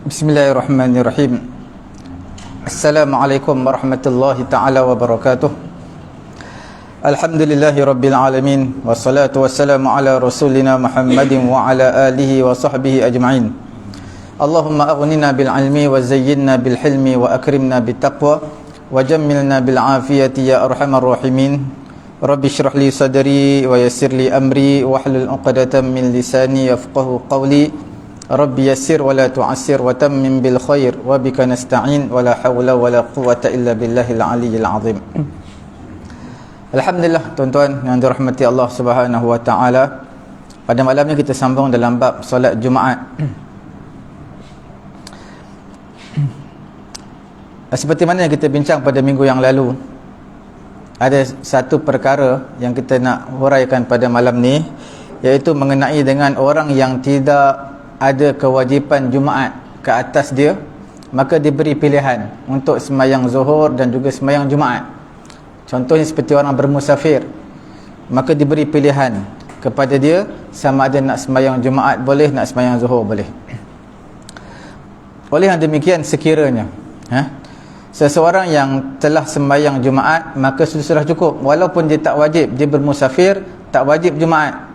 Bismillahirrahmanirrahim. Assalamualaikum warahmatullahi ta'ala wabarakatuh. Alhamdulillahi rabbil alamin. Wassalatu wassalamu ala rasulina Muhammadin wa ala alihi wa sahbihi ajma'in. Allahumma aghnina bil ilmi wa zayyinna bil hilmi wa akrimna bit taqwa wa jammilna bil afiyati ya arhamar rahimin. Rabbi shrah li sadri wa yassir li amri wahlul 'uqdatam min lisani yafqahu qawli. Rabbi yassir wa la tu'assir wa tammim bil khair wa bika nasta'in wa la hawla wa la quwwata illa billahil aliyyil azim. Alhamdulillah, tuan-tuan yang dirahmati Allah Subhanahu wa taala. Pada malam ni kita sambung dalam bab solat Jumaat. Seperti mana yang kita bincang pada minggu yang lalu, ada satu perkara yang kita nak huraikan pada malam ni, iaitu mengenai dengan orang yang tidak ada kewajipan Jumaat ke atas dia, maka diberi pilihan untuk sembahyang Zuhur dan juga sembahyang Jumaat. Contohnya seperti orang bermusafir, maka diberi pilihan kepada dia sama ada nak sembahyang Jumaat boleh, nak sembahyang Zuhur boleh. Oleh yang demikian, sekiranya seseorang yang telah sembahyang Jumaat, maka sudah cukup. Walaupun dia tak wajib, dia bermusafir, tak wajib Jumaat,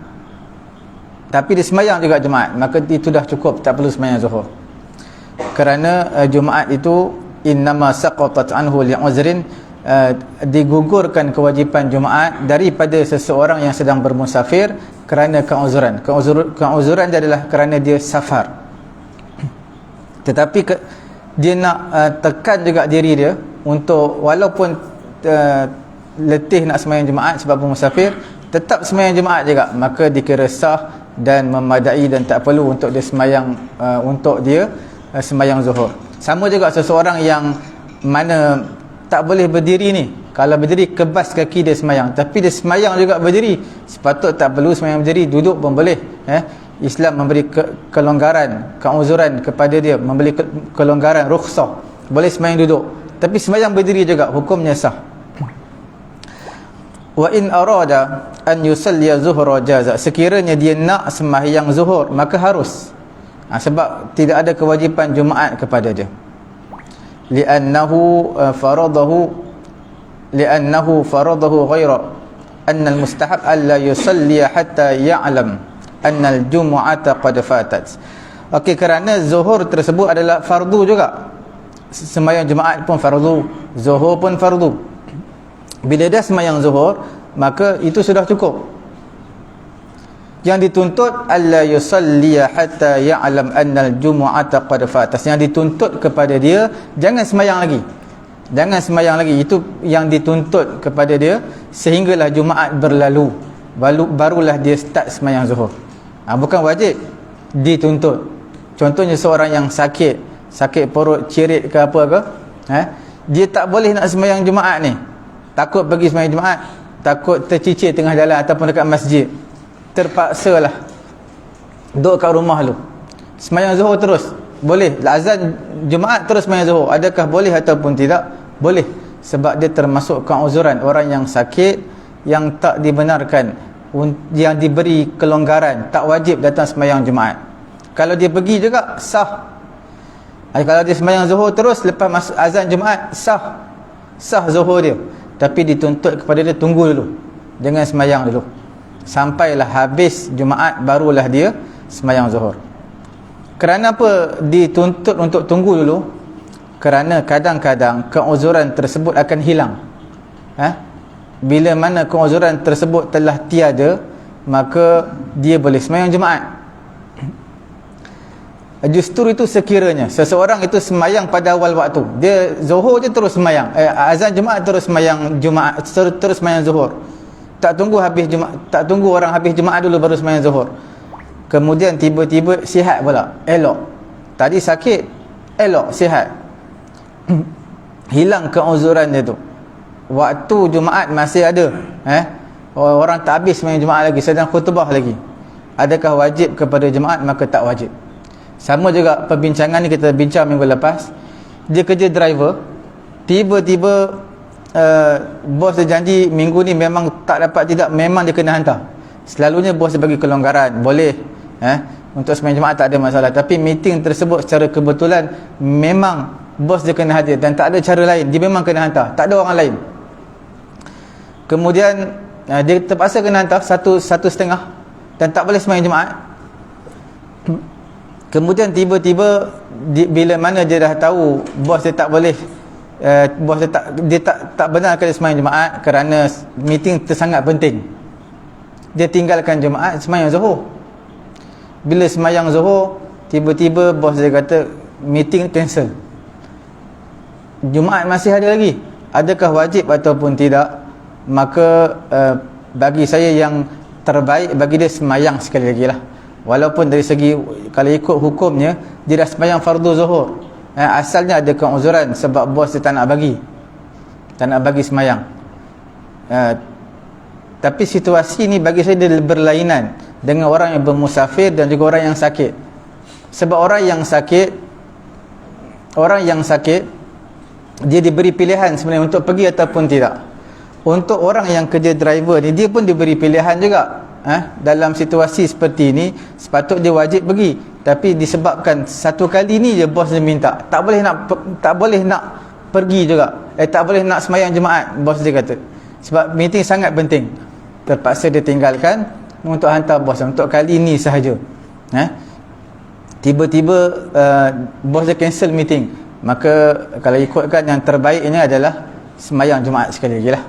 tapi dia sembahyang juga Jumaat, maka itu dah cukup, tak perlu sembahyang Zuhur. Kerana Jumaat itu innama saqatat anhu li'uzrin, digugurkan kewajipan Jumaat daripada seseorang yang sedang bermusafir kerana keuzuran. Keuzuran dia adalah kerana dia safar. Tetapi dia nak tekan juga diri dia untuk walaupun letih nak sembahyang Jumaat sebab bermusafir, tetap sembahyang Jumaat juga, maka dikira sah dan memadai dan tak perlu untuk dia sembahyang sembahyang Zuhur. Sama juga seseorang yang mana tak boleh berdiri ni, kalau berdiri kebas kaki dia sembahyang, tapi dia sembahyang juga berdiri, sepatut tak perlu sembahyang berdiri, duduk pun boleh. Islam memberi kelonggaran, keuzuran kepada dia, memberi kelonggaran, rukhsah, boleh sembahyang duduk, tapi sembahyang berdiri juga hukumnya sah. Wa in arada an yusalli zuhra jaza, sekiranya dia nak sembahyang zuhur maka harus, sebab tidak ada kewajipan Jumaat kepada dia. Li'annahu faradahu ghaira anna al-mustahab alla yusalli hatta ya'lam anna al-jumu'ata qad fatat. Okey, kerana zuhur tersebut adalah fardu juga. Sembahyang Jumaat pun fardu, zuhur pun fardu. Bila dah sembahyang Zuhur, maka itu sudah cukup. Yang dituntut alla yusalli hatta ya'lam anna al-jumu'ata qad fatas. Yang dituntut kepada dia, jangan sembahyang lagi. Jangan sembahyang lagi. Itu yang dituntut kepada dia sehinggalah Jumaat berlalu. Barulah dia start sembahyang Zuhur. Bukan wajib, dituntut. Contohnya seorang yang sakit perut, cirit ke apa ke, dia tak boleh nak sembahyang Jumaat ni. Takut pergi sembahyang Jumaat, takut tercicir tengah jalan ataupun dekat masjid, terpaksalah duduk kat rumah lu, sembahyang Zuhur terus. Boleh azan Jumaat terus sembahyang Zuhur, adakah boleh ataupun tidak? Boleh, sebab dia termasuk keuzuran orang yang sakit, yang tak dibenarkan, yang diberi kelonggaran, tak wajib datang sembahyang Jumaat. Kalau dia pergi juga sah. Kalau dia sembahyang Zuhur terus lepas azan Jumaat, sah Zuhur dia. Tapi dituntut kepada dia tunggu dulu, jangan sembahyang dulu sampailah habis Jumaat, barulah dia sembahyang Zuhur. Kerana apa dituntut untuk tunggu dulu? Kerana kadang-kadang keuzuran tersebut akan hilang. Bila mana keuzuran tersebut telah tiada, maka dia boleh sembahyang Jumaat. Justru itu sekiranya seseorang itu sembahyang pada awal waktu, dia Zuhur je terus sembahyang, azan Jumaat terus sembahyang Jumaat, terus sembahyang Zuhur, tak tunggu habis Jumaat, tak tunggu orang habis Jumaat dulu baru sembahyang Zuhur. Kemudian tiba-tiba sihat pula, elok. Tadi sakit, elok, sihat. Hilang keuzuran dia tu. Waktu Jumaat masih ada, orang tak habis sembahyang Jumaat lagi, sedang khutbah lagi. Adakah wajib kepada Jumaat? Maka tak wajib. Sama juga perbincangan ni kita bincang minggu lepas. Dia kerja driver, tiba-tiba bos dia janji minggu ni memang tak dapat, tidak, memang dia kena hantar. Selalunya bos dia bagi kelonggaran, boleh untuk sembahyang Jumaat tak ada masalah. Tapi meeting tersebut secara kebetulan memang bos dia kena hadir dan tak ada cara lain, dia memang kena hantar, tak ada orang lain. Kemudian dia terpaksa kena hantar 1:30 dan tak boleh sembahyang Jumaat. Kemudian tiba-tiba bila mana dia dah tahu bos dia tak boleh, bos dia tak benarkan dia sembahyang Jumaat kerana meeting sangat penting, dia tinggalkan Jumaat, sembahyang Zuhur. Bila sembahyang Zuhur, tiba-tiba bos dia kata meeting cancel, Jumaat masih ada lagi, adakah wajib ataupun tidak? Maka bagi saya yang terbaik bagi dia sembahyang sekali lagi lah. Walaupun dari segi kalau ikut hukumnya dia dah sembahyang fardu zuhur, asalnya ada keuzuran sebab bos dia tak nak bagi sembahyang. Tapi situasi ni bagi saya dia berlainan dengan orang yang bermusafir dan juga orang yang sakit. Sebab orang yang sakit dia diberi pilihan sebenarnya untuk pergi ataupun tidak. Untuk orang yang kerja driver ni, dia pun diberi pilihan juga. Dalam situasi seperti ini sepatutnya dia wajib pergi, tapi disebabkan satu kali ni je bos dia minta, tak boleh nak pergi juga, tak boleh nak sembahyang Jumaat, bos dia kata, sebab meeting sangat penting. Terpaksa dia tinggalkan untuk hantar bos untuk kali ni sahaja. Tiba-tiba bos dia cancel meeting, maka kalau ikutkan yang terbaiknya adalah sembahyang Jumaat sekali lagi lah.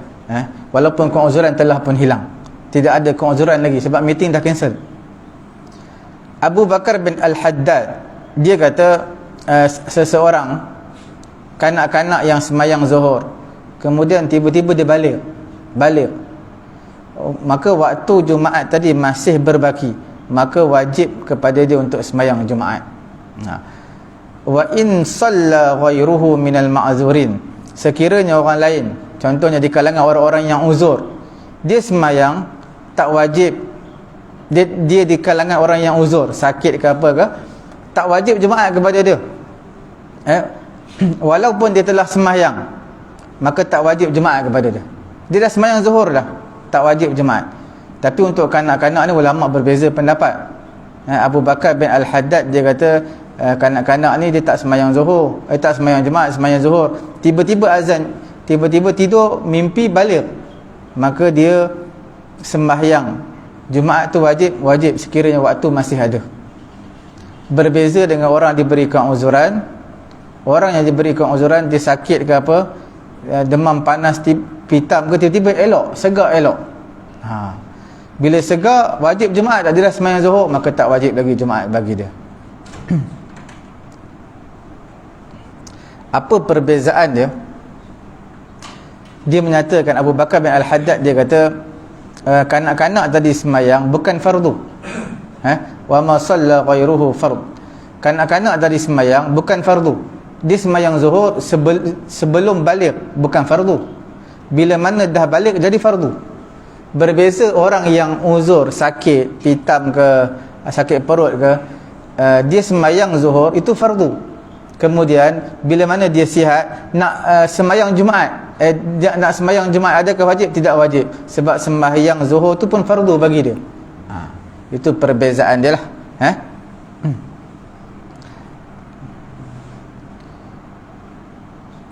Walaupun keuzuran telah pun hilang, tidak ada keuzuran lagi sebab meeting dah cancel. Abu Bakar bin Al-Haddad dia kata seseorang kanak-kanak yang sembahyang zuhur kemudian tiba-tiba dia balik, maka waktu Jumaat tadi masih berbaki, maka wajib kepada dia untuk sembahyang Jumaat. Wa in shalla ghairuhu minal ma'zurin, sekiranya orang lain, contohnya di kalangan orang-orang yang uzur, dia sembahyang tak wajib, dia di kalangan orang yang uzur, sakit ke apa ke, tak wajib Jumaat kepada dia. Walaupun dia telah sembahyang, maka tak wajib Jumaat kepada dia. Dia dah sembahyang zuhur dah, tak wajib Jumaat. Tapi untuk kanak-kanak ni ulama berbeza pendapat. Abu Bakar bin Al-Haddad dia kata kanak-kanak ni dia tak sembahyang zuhur, tak sembahyang Jumaat, sembahyang zuhur, tiba-tiba azan, tiba-tiba tidur, mimpi balik, maka dia sembahyang Jumaat tu wajib sekiranya waktu masih ada. Berbeza dengan orang diberikan uzuran. Orang yang diberikan uzuran, dia sakit ke apa, demam panas pitam ke, tiba-tiba elok, segar elok. Bila segar wajib Jumaat, dia dah sembahyang zuhur, maka tak wajib lagi Jumaat bagi dia. Apa perbezaan dia? Dia menyatakan, Abu Bakar bin Al-Haddad dia kata kanak-kanak tadi sembahyang bukan fardu. Wa ma shalla ghairuhu fard. Kanak-kanak tadi sembahyang bukan fardu. Dia sembahyang zuhur sebelum balik, bukan fardu. Bila mana dah balik jadi fardu. Berbeza orang yang uzur, sakit pitam ke, sakit perut ke, dia sembahyang zuhur itu fardu. Kemudian bila mana dia sihat nak sembahyang Jumaat, dia nak sembahyang Jumaat, adakah wajib? Tidak wajib, sebab sembahyang zuhur tu pun fardu bagi dia. Itu perbezaan dia lah.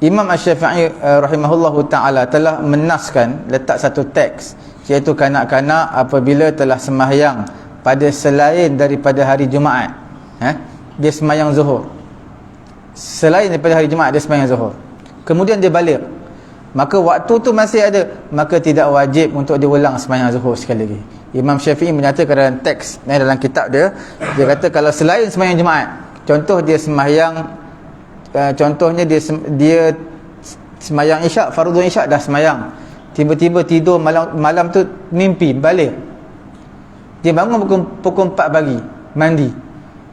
Imam Asy-Syafi'i rahimahullahu ta'ala telah menaskan, letak satu teks, iaitu kanak-kanak apabila telah sembahyang pada selain daripada hari Jumaat, dia sembahyang zuhur, selain daripada hari Jumaat dia sembahyang zuhur, kemudian dia balik, maka waktu tu masih ada, maka tidak wajib untuk diulang sembahyang zuhur sekali lagi. Imam Syafi'i menyatakan dalam teks dalam kitab dia kata kalau selain sembahyang Jumaat, contoh dia sembahyang contohnya dia sembahyang isyak, fardu isyak dah sembahyang, tiba-tiba tidur malam tu mimpi balik, dia bangun pukul 4 pagi, mandi,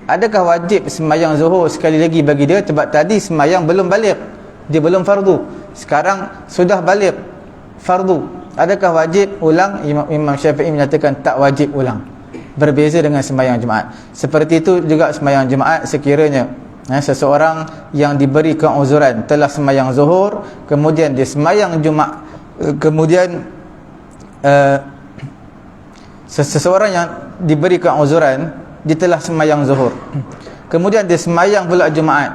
adakah wajib sembahyang zuhur sekali lagi bagi dia? Sebab tadi sembahyang belum balik, dia belum fardu, sekarang sudah balik fardu, adakah wajib ulang? Imam Syafi'i menyatakan tak wajib ulang. Berbeza dengan sembahyang Jumaat. Seperti itu juga sembahyang Jumaat, sekiranya seseorang yang diberi keuzuran telah sembahyang zuhur, kemudian dia sembahyang Jumaat, kemudian seseorang yang diberi keuzuran dia telah sembahyang zuhur, kemudian dia sembahyang pula Jumaat,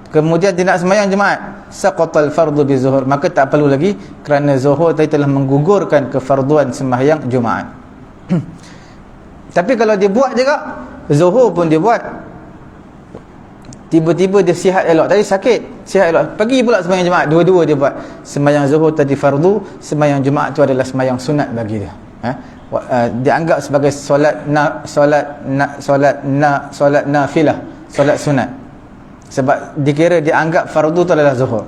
kemudian dia nak sembahyang Jumaat, saqatal fardu bi zuhur, maka tak perlu lagi kerana zuhur tadi telah menggugurkan kefarduan sembahyang Jumaat. Tapi kalau dia buat juga, zuhur pun dia buat, tiba-tiba dia sihat elok, tadi sakit, sihat elok, pergi pula sembahyang Jumaat, dua-dua dia buat. Sembahyang zuhur tadi fardu, sembahyang Jumaat tu adalah sembahyang sunat bagi dia. Dianggap sebagai solat nafilah, solat sunat, sebab dikira dianggap fardu tu adalah zuhur.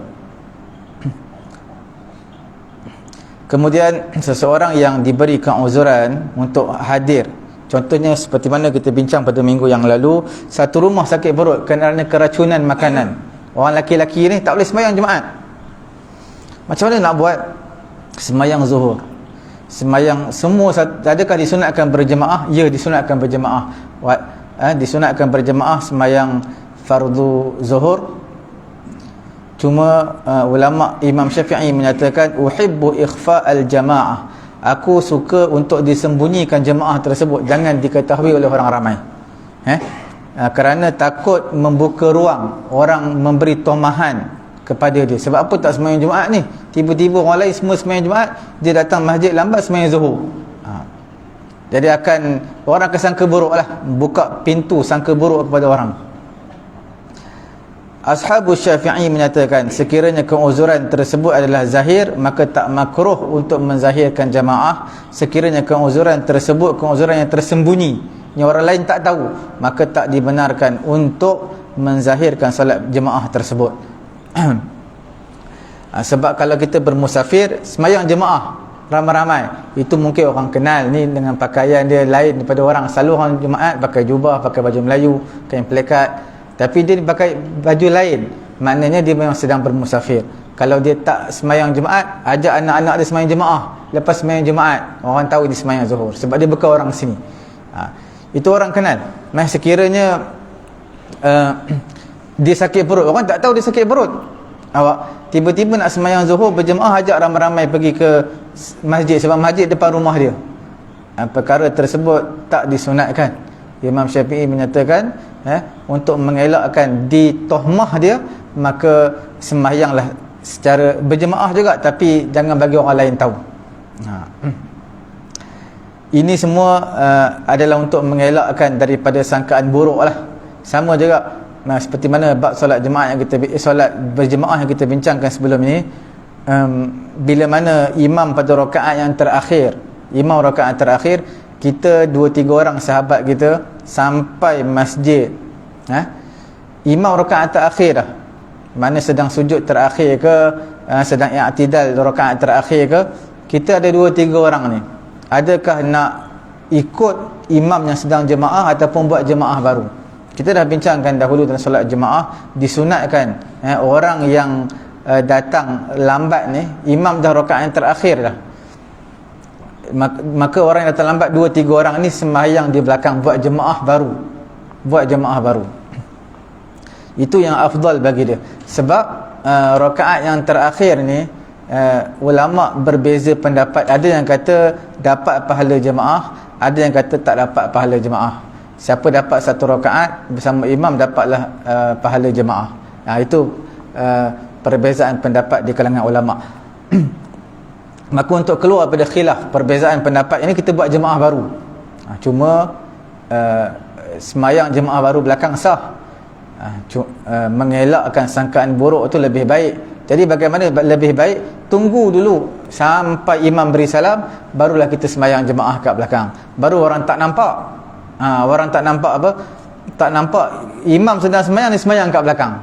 Kemudian seseorang yang diberikan uzuran untuk hadir, contohnya seperti mana kita bincang pada minggu yang lalu, satu rumah sakit perut kerana keracunan makanan, orang laki-laki ni tak boleh sembahyang Jumaat, macam mana nak buat? Sembahyang zuhur, sembahyang semua, adakah disunatkan berjemaah? Ya, disunatkan berjemaah. Disunatkan berjemaah sembahyang fardu zuhur. Cuma ulama Imam Syafi'i menyatakan uhibbu ikhfa al-jamaah, aku suka untuk disembunyikan jemaah tersebut, jangan diketahui oleh orang ramai, kerana takut membuka ruang orang memberi tomahan kepada dia. Sebab apa tak sembahyang Jumaat ni? Tiba-tiba orang lain semua sembahyang Jumaat, dia datang masjid lambat sembahyang zuhur. Jadi orang akan sangka buruk lah, buka pintu sangka buruk kepada orang. Ashabu Syafi'i menyatakan sekiranya keuzuran tersebut adalah zahir, maka tak makruh untuk menzahirkan jamaah. Sekiranya keuzuran tersebut keuzuran yang tersembunyi, yang orang lain tak tahu, maka tak dibenarkan untuk menzahirkan salat jemaah tersebut. Sebab kalau kita bermusafir, sembahyang jemaah ramai-ramai, itu mungkin orang kenal ni dengan pakaian dia lain daripada orang. Selalu orang Jumaat pakai jubah, pakai baju Melayu, kain pelekat, tapi dia pakai baju lain, maknanya dia memang sedang bermusafir. Kalau dia tak sembahyang Jumaat, ajak anak-anak dia sembahyang jemaah, lepas sembahyang Jumaat orang tahu dia sembahyang zuhur, sebab dia bekal orang sini. Itu orang kenal. Sekiranya dia sakit perut, orang tak tahu dia sakit perut, awak tiba-tiba nak sembahyang zuhur berjemaah, ajak ramai-ramai pergi ke masjid, sebab masjid depan rumah dia, perkara tersebut tak disunatkan. Imam Syafi'i menyatakan untuk mengelakkan ditohmah dia, maka sembahyanglah secara berjemaah juga, tapi jangan bagi orang lain tahu. Ini semua adalah untuk mengelakkan daripada sangkaan buruk lah. Sama juga seperti mana bab solat jemaah yang solat berjemaah yang kita bincangkan sebelum ini. Bila mana imam pada rakaat yang terakhir, kita 2-3 orang sahabat kita sampai masjid, imam rakaat terakhir dah, mana sedang sujud terakhir ke, sedang i'tidal rakaat terakhir ke, kita ada 2-3 orang ni, adakah nak ikut imam yang sedang jemaah ataupun buat jemaah baru? Kita dah bincangkan dahulu dalam solat jemaah, disunatkan orang yang datang lambat ni, imam dah rakaat yang terakhir dah, maka orang yang datang lambat 2-3 orang ni sembahyang di belakang, buat jemaah baru. Itu yang afdal bagi dia. Sebab rakaat yang terakhir ni ulama berbeza pendapat. Ada yang kata dapat pahala jemaah, ada yang kata tak dapat pahala jemaah. Siapa dapat satu rakaat bersama imam dapatlah pahala jemaah. Itu perbezaan pendapat di kalangan ulama. Maka untuk keluar pada khilaf perbezaan pendapat ini, kita buat jemaah baru. Cuma sembahyang jemaah baru belakang sah. Mengelakkan sangkaan buruk itu lebih baik. Jadi bagaimana lebih baik? Tunggu dulu sampai imam beri salam, barulah kita sembahyang jemaah kat belakang. Baru orang tak nampak. Orang tak nampak apa? Tak nampak imam sedang sembahyang, dia sembahyang kat belakang.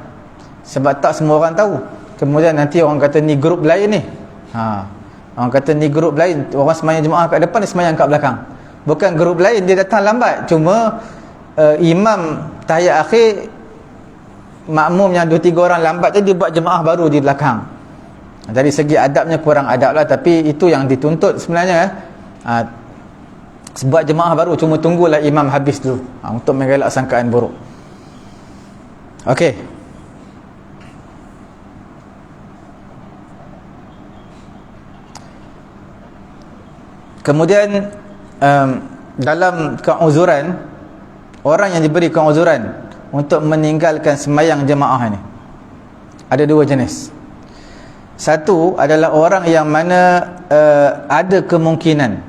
Sebab tak semua orang tahu. Kemudian nanti orang kata ni grup lain ni. Orang kata ni grup lain, orang sembahyang jemaah kat depan, dia sembahyang kat belakang. Bukan grup lain, dia datang lambat. Cuma imam tahiyat akhir, makmum yang 2-3 orang lambat tadi, dia buat jemaah baru di belakang. Dari segi adabnya kurang adab lah, tapi itu yang dituntut sebenarnya. Buat jemaah baru, cuma tunggulah imam habis dulu, untuk mengelak sangkaan buruk. Okey. Kemudian dalam keuzuran, orang yang diberi keuzuran untuk meninggalkan sembahyang jemaah ni ada dua jenis. Satu adalah orang yang mana ada kemungkinan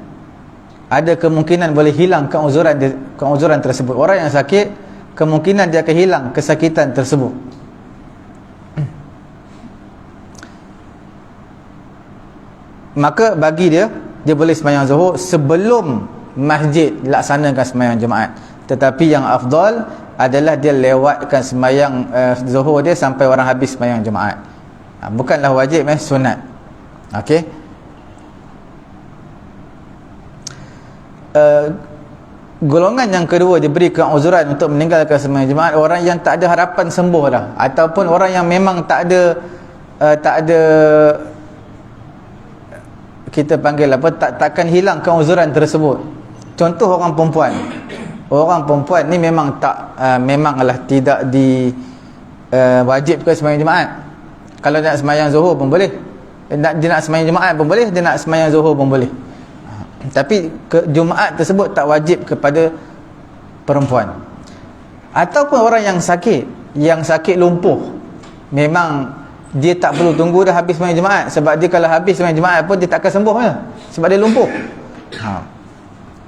boleh hilang keuzuran tersebut. Orang yang sakit, kemungkinan dia akan hilang kesakitan tersebut. Maka bagi dia boleh sembahyang zuhur sebelum masjid laksanakan sembahyang Jumaat. Tetapi yang afdal adalah dia lewatkan sembahyang zuhur dia sampai orang habis sembahyang Jumaat. Bukanlah wajib, sunat. Okey. Golongan yang kedua diberi keuzuran untuk meninggalkan sembahyang Jumaat, orang yang tak ada harapan sembuh dah, ataupun orang yang memang tak ada kita panggil apa, takkan hilang keuzuran tersebut. Contoh orang perempuan. Orang perempuan ni memang memanglah tidak wajibkan sembahyang Jumaat. Kalau nak sembahyang zuhur pun boleh. Dia nak sembahyang Jumaat pun boleh, dia nak sembahyang zuhur pun boleh. Tapi Jumaat tersebut tak wajib kepada perempuan. Ataupun orang yang sakit lumpuh, memang dia tak perlu tunggu dah habis sembahyang Jumaat, sebab dia kalau habis sembahyang Jumaat pun dia tak akan sembuh ya, sebab dia lumpuh.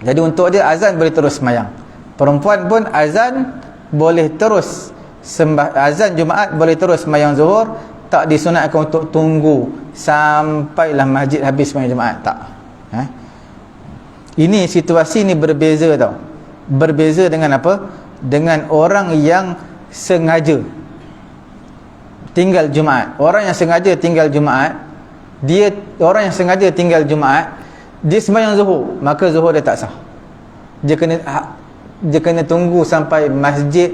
Jadi untuk dia azan boleh terus sembahyang. Perempuan pun azan boleh terus azan Jumaat boleh terus sembahyang zuhur, tak disunatkan untuk tunggu sampailah masjid habis sembahyang Jumaat, tak. Ini situasi ni berbeza tau. Berbeza dengan apa? Dengan orang yang sengaja tinggal Jumaat. Orang yang sengaja tinggal Jumaat, dia sembahyang zuhur, maka zuhur dia tak sah. Dia kena tunggu sampai masjid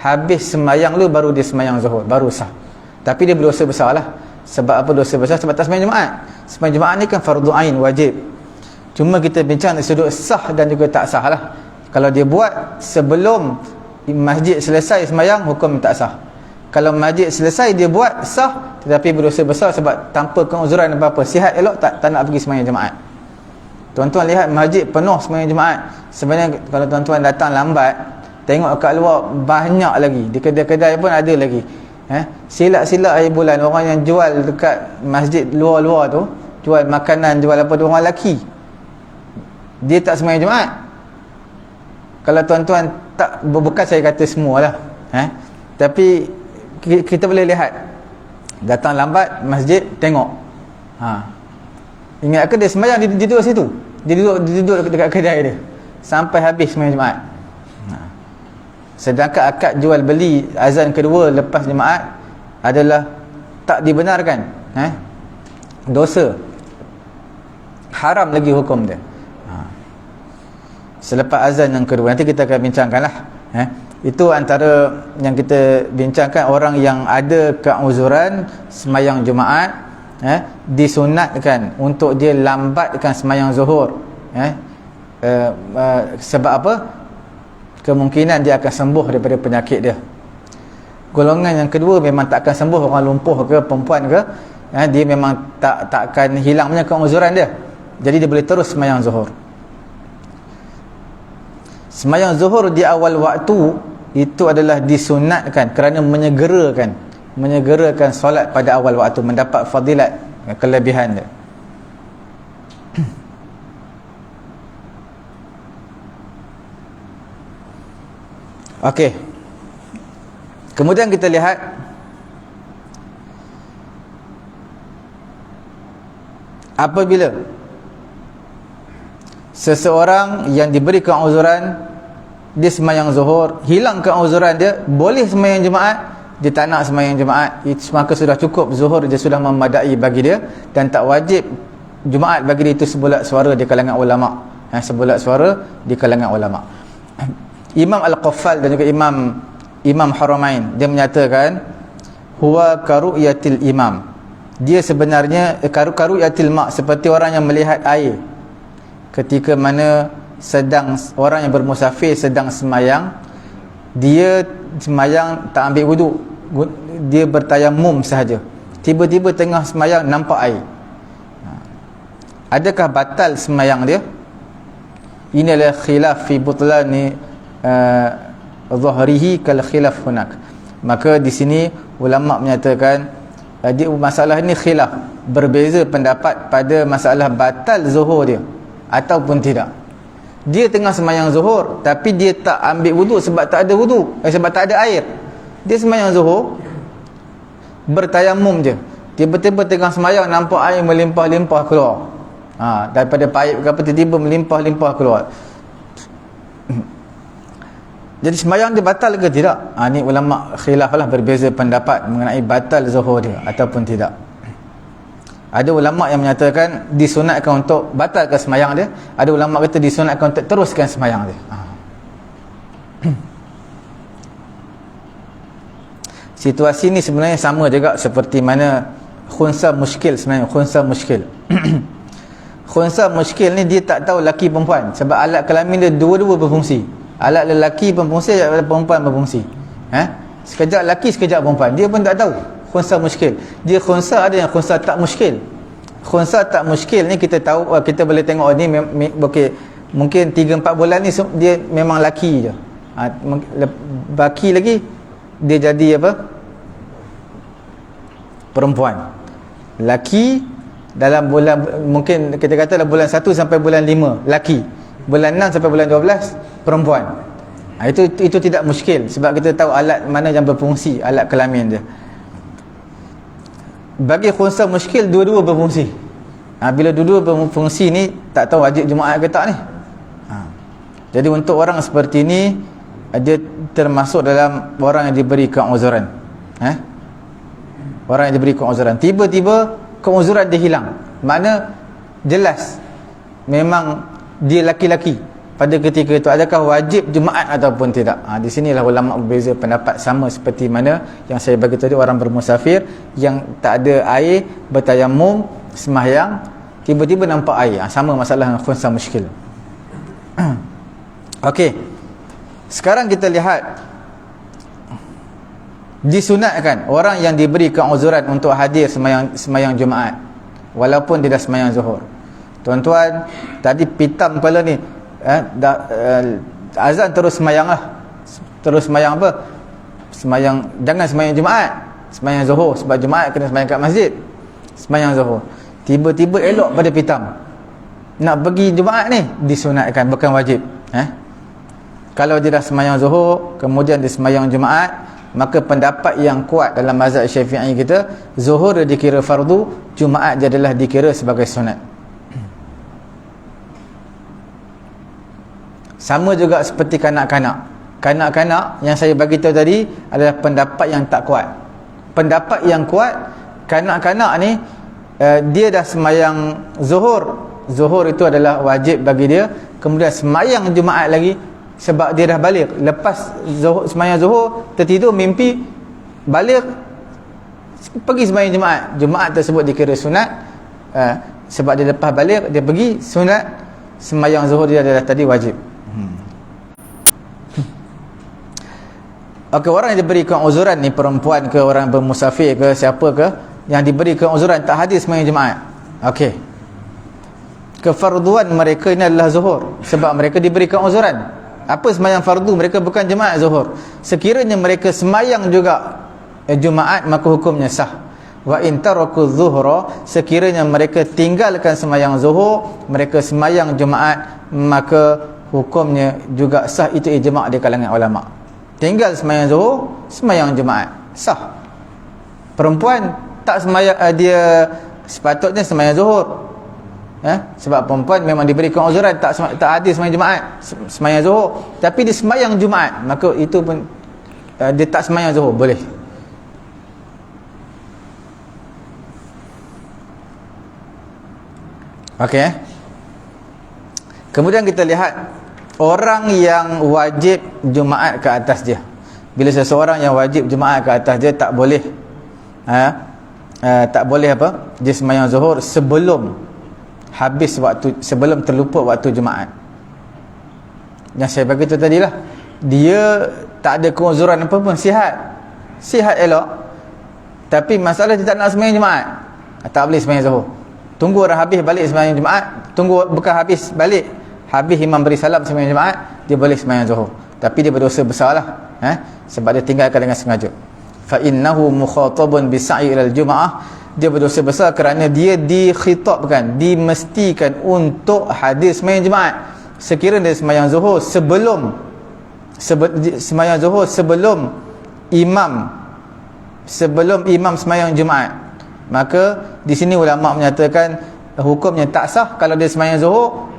habis sembahyang lu baru dia sembahyang zuhur, baru sah. Tapi dia berdosa besar lah. Sebab apa dosa besar? Sebab tak sembahyang Jumaat. Sembahyang Jumaat ni kan fardu ain, wajib. Cuma kita bincang dari sudut sah dan juga tak sah lah. Kalau dia buat sebelum masjid selesai sembahyang, hukum tak sah. Kalau masjid selesai dia buat, sah, tetapi berdosa besar sebab tanpa keuzuran apa-apa. Sihat elok, tak nak pergi sembahyang Jumaat. Tuan-tuan lihat masjid penuh sembahyang Jumaat. Sebenarnya kalau tuan-tuan datang lambat, tengok kat luar banyak lagi. Di kedai-kedai pun ada lagi. Silap-silap air bulan, orang yang jual dekat masjid luar-luar tu, jual makanan, jual apa, dia orang lelaki. Dia tak sembahyang Jumaat. Kalau tuan-tuan tak, bukan saya kata semualah, tapi kita boleh lihat, datang lambat masjid, tengok, ingat ke dia sembahyang, dia duduk situ, dia duduk dekat kedai dia sampai habis sembahyang Jumaat. Sedangkan akad jual beli azan kedua lepas Jumaat adalah tak dibenarkan, dosa, haram lagi hukum dia. Selepas azan yang kedua, nanti kita akan bincangkan lah. Itu antara yang kita bincangkan, orang yang ada keuzuran sembahyang Jumaat, disunatkan untuk dia lambatkan sembahyang zuhur. Sebab apa? Kemungkinan dia akan sembuh daripada penyakit dia. Golongan yang kedua memang tak akan sembuh, orang lumpuh ke, perempuan ke, dia memang tak akan hilang punya keuzuran dia. Jadi dia boleh terus sembahyang zuhur. Sembahyang zuhur di awal waktu itu adalah disunatkan kerana menyegerakan solat pada awal waktu, mendapat fadilat, kelebihan dia. Okey. Kemudian kita lihat apabila seseorang yang diberi keuzuran, dia sembahyang zuhur, hilang keuzuran dia, boleh sembahyang Jumaat, dia tak nak sembahyang Jumaat, maka sudah cukup, zuhur dia sudah memadai bagi dia, dan tak wajib Jumaat bagi dia. Itu sebulat suara di kalangan ulama, sebulat suara di kalangan ulama. Imam Al-Qaffal dan juga Imam Haramain, dia menyatakan huwa karu'yatil imam, dia sebenarnya karu'yatil ma', seperti orang yang melihat air ketika mana orang yang bermusafir sedang semayang, dia semayang tak ambil wuduk, dia bertayamum sahaja, tiba-tiba tengah semayang nampak air. Adakah batal semayang dia? Ini adalah khilaf fi butlani dhahrihi kal khilaf hunak. Maka di sini ulama menyatakan masalah ini khilaf, berbeza pendapat pada masalah batal zuhur dia ataupun tidak. Dia tengah sembahyang zuhur tapi dia tak ambil wuduk sebab tak ada wuduk, sebab tak ada air. Dia sembahyang zuhur bertayamum je, tiba-tiba tengah sembahyang nampak air melimpah-limpah keluar, daripada paip ke apa, tiba-tiba melimpah-limpah keluar. Jadi sembahyang dia batal ke tidak? Ni ulama khilaf lah, berbeza pendapat mengenai batal zuhur dia ataupun tidak. Ada ulama yang menyatakan disunatkan untuk batalkan sembahyang dia, ada ulama kata disunatkan untuk teruskan sembahyang dia. Situasi ni sebenarnya sama juga seperti mana khunsa muskil. Sebenarnya khunsa muskil khunsa muskil ni dia tak tahu lelaki perempuan, sebab alat kelamin dia dua-dua berfungsi. Alat lelaki berfungsi, alat perempuan berfungsi. Sekejap lelaki, sekejap perempuan, dia pun tak tahu. Khunsa muskil. Dia khunsa, ada yang khunsa tak muskil. Khunsa tak muskil ni kita tahu, kita boleh tengok ni okay, mungkin 3-4 bulan ni dia memang lelaki je. Baki lagi dia jadi apa? Perempuan. Lelaki dalam bulan, mungkin kita kata dalam bulan 1 sampai bulan 5 lelaki, bulan 6 sampai bulan 12 perempuan. Itu tidak muskil, sebab kita tahu alat mana yang berfungsi, alat kelamin dia. Bagi khunsa muskil, dua-dua berfungsi. Bila dua-dua berfungsi ni, tak tahu wajib Jumaat ke tak ni. Jadi untuk orang seperti ni, dia termasuk dalam orang yang diberi keuzuran. Orang yang diberi keuzuran, tiba-tiba keuzuran dia hilang, makna jelas memang dia laki-laki pada ketika itu. Adakah wajib Jumaat ataupun tidak? Di sinilah ulama berbeza pendapat, sama seperti mana yang saya bagi tadi, orang bermusafir yang tak ada air, bertayamum, sembahyang, tiba-tiba nampak air. Sama masalah dengan khunsa muskil. Okey, sekarang kita lihat, disunatkan orang yang diberi keuzuran untuk hadir sembahyang Jumaat walaupun dia dah sembahyang zuhur. Tuan-tuan, tadi pitam kepala ni, azan terus sembahyang lah. Terus sembahyang apa? Sembahyang, jangan sembahyang Jumaat, sembahyang zuhur, sebab Jumaat kena sembahyang kat masjid. Sembahyang zuhur, tiba-tiba elok pada pitam nak pergi Jumaat ni, disunatkan, bukan wajib. Kalau dia dah sembahyang zuhur kemudian dia sembahyang Jumaat, maka pendapat yang kuat dalam mazhab Syafi'i kita, zuhur dia dikira fardu, Jumaat dia adalah dikira sebagai sunat. Sama juga seperti kanak-kanak. Kanak-kanak yang saya bagi tahu tadi adalah pendapat yang tak kuat. Pendapat yang kuat, kanak-kanak ni dia dah sembahyang zuhur, zuhur itu adalah wajib bagi dia, kemudian sembahyang Jumaat lagi sebab dia dah balik. Lepas zuhur, sembahyang zuhur, tertidur, mimpi, balik, pergi sembahyang Jumaat. Jumaat tersebut dikira sunat, sebab dia lepas balik, dia pergi, sunat. Sembahyang zuhur dia adalah tadi wajib. Okey, orang yang diberi keuzuran ni, perempuan ke, orang bermusafir ke, siapa ke, yang diberi keuzuran tak hadir sembahyang Jumaat. Okey, kefarduan mereka ini adalah zuhur, sebab mereka diberi keuzuran. Apa sembahyang fardu? Mereka bukan Jumaat, zuhur. Sekiranya mereka sembahyang juga Jumaat, maka hukumnya sah. Wa in taraku zuhra, sekiranya mereka tinggalkan sembahyang zuhur, mereka sembahyang Jumaat, maka hukumnya juga sah. Itu ijma' di kalangan ulama. Tinggal sembahyang zuhur, sembahyang Jumaat, sah. Perempuan tak sembahyang, dia sepatutnya sembahyang zuhur, sebab perempuan memang diberi keuzuran, tak hadir sembahyang Jumaat, sembahyang zuhur, tapi dia sembahyang Jumaat, maka itu pun dia tak sembahyang zuhur, boleh. Okey. Kemudian kita lihat orang yang wajib Jumaat ke atas dia. Bila seseorang yang wajib Jumaat ke atas dia, tak boleh tak boleh apa? Dia sembahyang zuhur sebelum habis waktu, sebelum terlupa waktu Jumaat. Yang saya bagi tu tadilah, dia tak ada keuzuran apa pun, sihat elok, tapi masalah dia tak nak sembahyang Jumaat, tak boleh sembahyang zuhur. Tunggu orang habis balik sembahyang Jumaat, tunggu bukan habis balik, habis imam beri salam sembahyang Jumaat, dia boleh sembahyang zuhur. tapi dia berdosa besar lah, sebab dia tinggalkan dengan sengaja. Fa innahu mukhatabun bisa'i ilal jum'ah, dia berdosa besar kerana dia dikhitabkan, dimestikan untuk hadir sembahyang Jumaat. Sekiranya dia sembahyang zuhur sebelum imam sembahyang Jumaat, maka di sini ulama menyatakan hukumnya tak sah. Kalau dia sembahyang zuhur,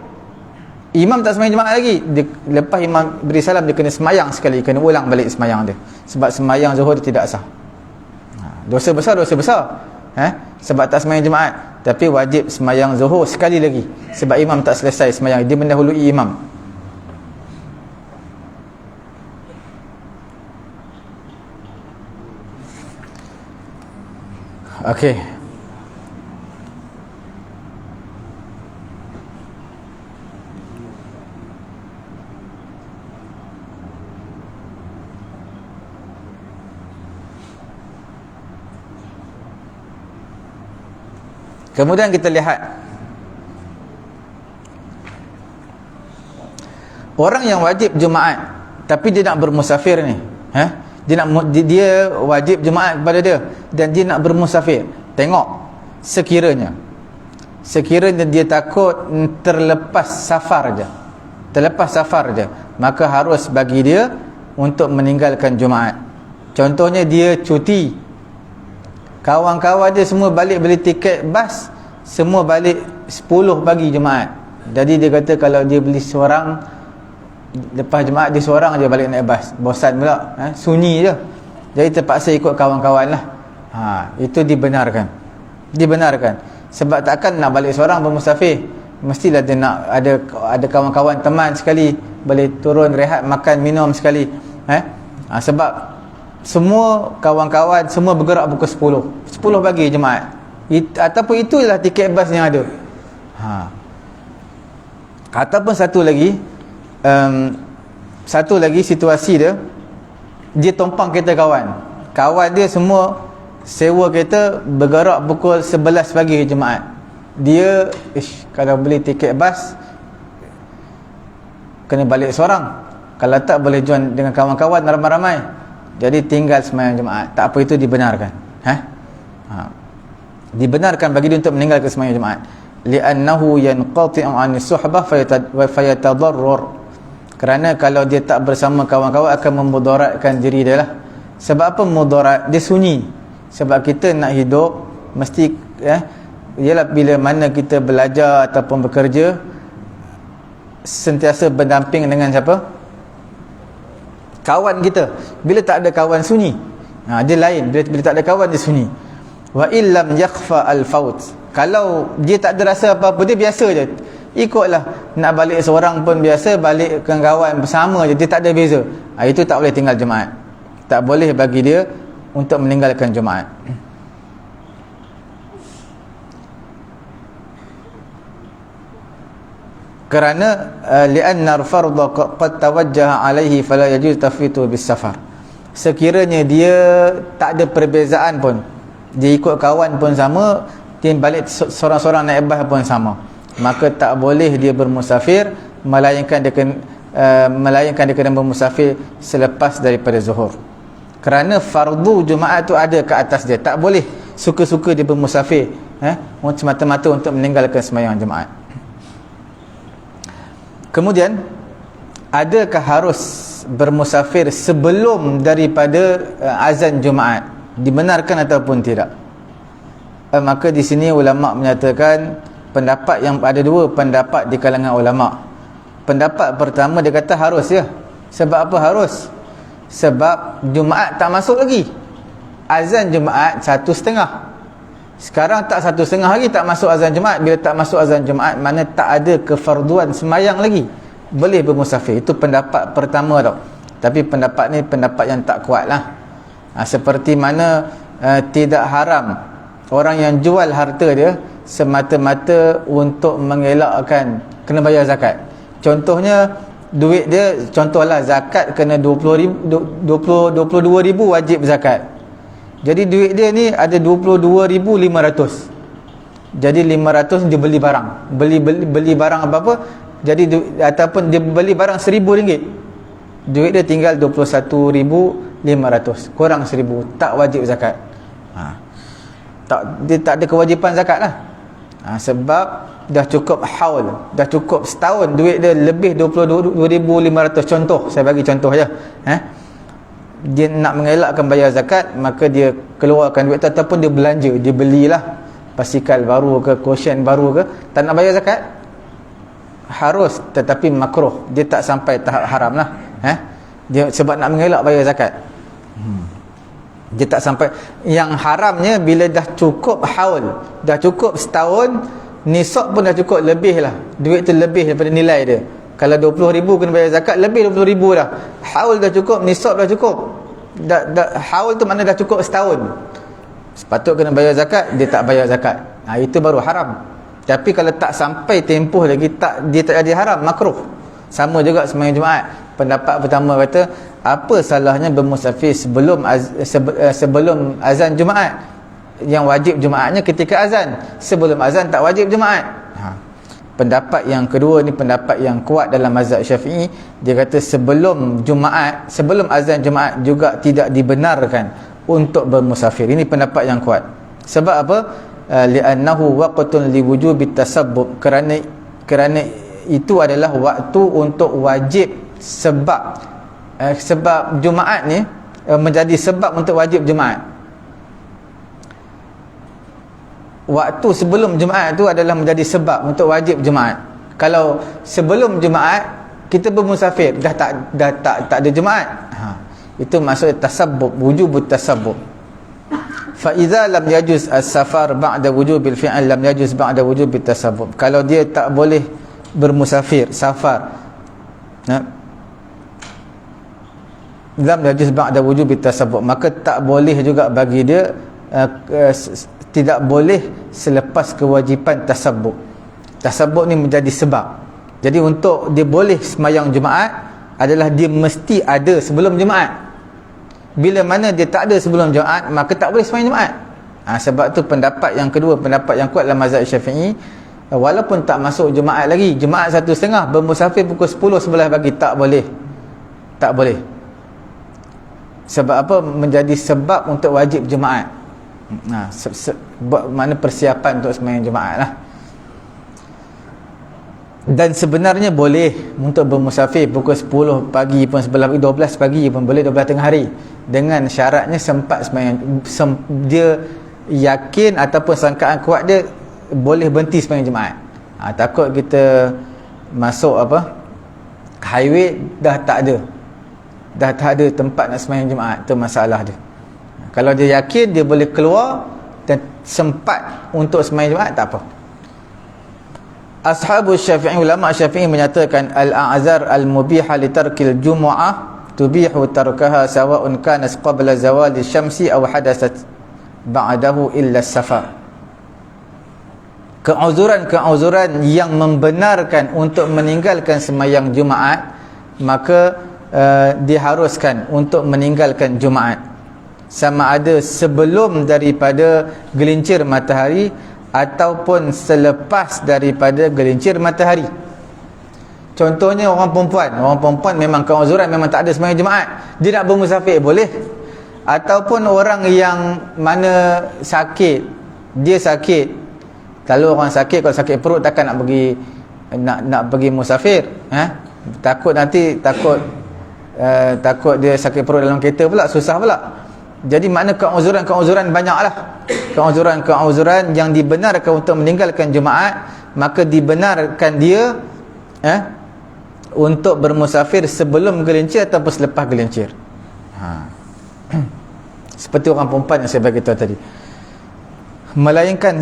imam tak sembahyang Jumaat lagi, lepas imam beri salam dia kena sembahyang sekali, kena ulang balik sembahyang dia, sebab sembahyang zuhur dia tidak sah. Dosa besar sebab tak sembahyang Jumaat, tapi wajib sembahyang zuhur sekali lagi sebab imam tak selesai sembahyang, dia mendahului imam. Okey. Kemudian kita lihat orang yang wajib Jumaat tapi dia nak bermusafir ni, dia wajib Jumaat kepada dia dan dia nak bermusafir. Tengok, sekiranya dia takut terlepas safar je, maka harus bagi dia untuk meninggalkan Jumaat. Contohnya dia cuti, kawan-kawan dia semua balik beli tiket bas, semua balik 10 pagi Jumaat. Jadi dia kata kalau dia beli seorang, lepas Jumaat dia seorang je balik naik bas, bosan pula, sunyi je, jadi terpaksa ikut kawan-kawan lah. Itu dibenarkan. Sebab takkan nak balik seorang bermusafir, mestilah dia nak ada kawan-kawan, teman sekali, boleh turun rehat, makan, minum sekali. Sebab semua kawan-kawan semua bergerak pukul 10 pagi Jumaat, ataupun itulah tiket bas yang ada. Ataupun satu lagi situasi dia tumpang kereta kawan dia semua sewa kereta, bergerak pukul 11 pagi Jumaat. Dia kalau beli tiket bas kena balik seorang, kalau tak boleh join dengan kawan-kawan ramai-ramai, jadi tinggal sembahyang Jumaat. Tak apa, itu dibenarkan. Dibenarkan bagi dia untuk meninggalkan sembahyang Jumaat. Li'annahu yanqati'u 'ani suhbah fayatadarrar. Kerana kalau dia tak bersama kawan-kawan akan memudaratkan diri dia lah. Sebab apa mudarat? Dia sunyi. Sebab kita nak hidup mesti ialah bila mana kita belajar ataupun bekerja, sentiasa berdamping dengan siapa? Kawan kita. Bila tak ada kawan, sunyi. Dia lain. Bila tak ada kawan, dia sunyi. Wa illam yakhfa al-faut. Kalau dia tak ada rasa apa-apa, dia biasa je, ikutlah. Nak balik seorang pun biasa, balik dengan kawan bersama je, dia tak ada beza. Itu tak boleh tinggal Jumaat. Tak boleh bagi dia untuk meninggalkan Jumaat. Kerana li'anna al-fardha qad tawajjaha alaihi fala yajuz tafwitu bis safar. Sekiranya dia tak ada perbezaan pun, dia ikut kawan pun sama, dia balik seorang-seorang naik bas pun sama, maka tak boleh dia bermusafir, melainkan dia kena bermusafir selepas daripada zuhur. Kerana fardu Jumaat tu ada ke atas dia, tak boleh suka-suka dia bermusafir semata-mata untuk meninggalkan sembahyang Jumaat. Kemudian, adakah harus bermusafir sebelum daripada azan Jumaat? Dibenarkan ataupun tidak? Maka di sini ulama menyatakan pendapat yang ada dua pendapat di kalangan ulama. Pendapat pertama dia kata harus ya. Sebab apa harus? Sebab Jumaat tak masuk lagi. Azan Jumaat 1:30. Sekarang tak 1:30 lagi tak masuk azan Jumaat. Bila tak masuk azan Jumaat, mana tak ada kefarduan semayang lagi, boleh bermusafir. Itu pendapat pertama tau. Tapi pendapat ni pendapat yang tak kuat lah. Seperti mana tidak haram orang yang jual harta dia semata-mata untuk mengelakkan kena bayar zakat. Contohnya duit dia, contohlah zakat kena 22,000 wajib zakat. Jadi duit dia ni ada 22,500. Jadi 500 dia beli barang. Beli barang apa-apa. Jadi ataupun dia beli barang RM1,000. duit dia tinggal 21,500, kurang 1,000, tak wajib zakat. Dia tak ada kewajipan zakat lah. Sebab dah cukup haul, dah cukup setahun, duit dia lebih 22,500. Contoh, saya bagi contoh je. Dia nak mengelakkan bayar zakat, maka dia keluarkan duit tu, ataupun dia belanja, dia belilah basikal baru ke, cushion baru ke, tak nak bayar zakat, harus, tetapi makruh, dia tak sampai tahap haram lah. Dia sebab nak mengelak bayar zakat, dia tak sampai. Yang haramnya bila dah cukup haul, dah cukup setahun, nisab pun dah cukup, lebih lah, duit tu lebih daripada nilai dia. Kalau 20,000 kena bayar zakat, lebih 20,000 dah. Haul dah cukup, nisab dah cukup, haul tu mana dah cukup setahun, sepatut kena bayar zakat, dia tak bayar zakat. Itu baru haram. Tapi kalau tak sampai tempoh lagi, dia tak jadi haram, makruh. Sama juga sembahyang Jumaat. Pendapat pertama kata, apa salahnya bermusafir sebelum azan Jumaat? Yang wajib Jumaatnya ketika azan, sebelum azan tak wajib Jumaat. Pendapat yang kedua ni pendapat yang kuat dalam mazhab Syafi'i. Dia kata sebelum Jumaat, sebelum azan Jumaat juga tidak dibenarkan untuk bermusafir. Ini pendapat yang kuat. Sebab apa? Li'annahu waqtun liwujubi tasabbub, kerana itu adalah waktu untuk wajib, sebab Jumaat ni menjadi sebab untuk wajib Jumaat. Waktu sebelum Jumaat tu adalah menjadi sebab untuk wajib Jumaat. Kalau sebelum Jumaat kita bermusafir, dah tak ada Jumaat, itu maksud tasabbub, wujubut tasabbub. Fa idza lam yajuz as-safar ba'da wujubil fi'l lam yajuz ba'da wujubit tasabbub. Kalau dia tak boleh bermusafir, safar, lam yajuz ba'da wujubit tasabbub, maka tak boleh juga bagi dia tidak boleh selepas kewajipan tasabbub. Tasabbub ni menjadi sebab. Jadi untuk dia boleh sembahyang Jumaat adalah dia mesti ada sebelum Jumaat. Bila mana dia tak ada sebelum Jumaat, maka tak boleh sembahyang Jumaat. Sebab tu pendapat yang kedua, pendapat yang kuat dalam mazhab Syafi'i, walaupun tak masuk Jumaat lagi, Jumaat 1.30, bermusafir pukul 10, 11 pagi, tak boleh. Tak boleh. Sebab apa? Menjadi sebab untuk wajib Jumaat. Mana persiapan untuk sembahyang Jumaat lah. Dan sebenarnya boleh untuk bermusafir pukul 10 pagi pun, 11 pagi, 12 pagi pun boleh, 12 tengah hari, dengan syaratnya sempat sembahyang, dia yakin ataupun sangkaan kuat dia boleh berhenti sembahyang Jumaat. Takut kita masuk highway, dah tak ada tempat nak sembahyang Jumaat, tu masalah dia. Kalau dia yakin dia boleh keluar dan sempat untuk sembahyang Jumaat, tak apa. Ashabus Syafi'i, ulama Syafi'i menyatakan al-a'zar al-mubiha li tarkil jumu'ah tubihu tarkaha sawa'un kana qabla zawali syamsi aw hadathat ba'dahu illa safar. Keuzuran-keuzuran yang membenarkan untuk meninggalkan sembahyang Jumaat, maka diharuskan untuk meninggalkan Jumaat, sama ada sebelum daripada gelincir matahari ataupun selepas daripada gelincir matahari. Contohnya orang perempuan memang keuzuran, memang tak ada sembahyang Jumaat, dia nak bermusafir boleh. Ataupun orang yang mana sakit, dia sakit. Kalau orang sakit, kalau sakit perut takkan nak pergi musafir, takut dia sakit perut dalam kereta pula, susah pula. Jadi makna keuzuran banyaklah. Keuzuran yang dibenarkan untuk meninggalkan Jumaat, maka dibenarkan dia untuk bermusafir sebelum gelincir ataupun selepas gelincir. Seperti orang perempuan yang saya bagi tahu tadi. Melainkan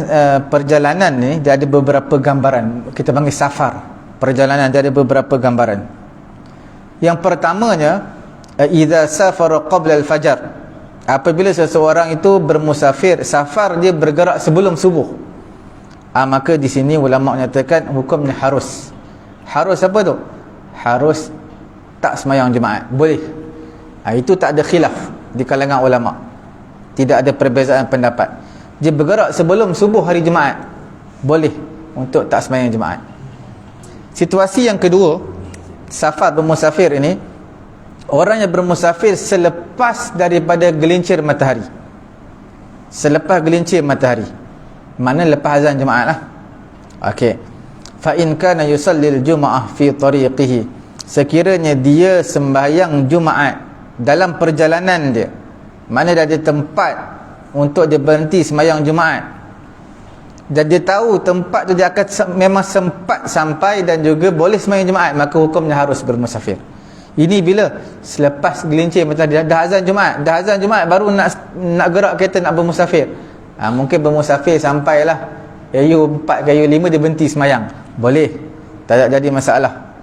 perjalanan ni dia ada beberapa gambaran, kita panggil safar. Perjalanan dia ada beberapa gambaran. Yang pertamanya, idza safara qabla al-fajar, apabila seseorang itu bermusafir, safar dia bergerak sebelum subuh, maka di sini ulama menyatakan hukumnya harus apa tu? Harus tak sembahyang Jumaat, boleh. Itu tak ada khilaf di kalangan ulama, tidak ada perbezaan pendapat. Dia bergerak sebelum subuh hari Jumaat, boleh untuk tak sembahyang Jumaat. Situasi yang kedua, safar bermusafir ini, orang yang bermusafir selepas daripada gelincir matahari. Selepas gelincir matahari, makna lepas azan Jumaat lah. Okey. Fa in kana yusallil Jum'ah fi tariqihi, sekiranya dia sembahyang Jumaat dalam perjalanan dia, mana dah ada tempat untuk dia berhenti sembahyang Jumaat, dan dia tahu tempat tu dia akan memang sempat sampai dan juga boleh sembahyang Jumaat, maka hukumnya harus bermusafir. Ini bila selepas gelincir matahari, dah azan Jumaat baru nak gerak kereta nak bermusafir. Mungkin bermusafir sampailah AU 4 ke AU 5 dia berhenti semayang, boleh, tak jadi masalah.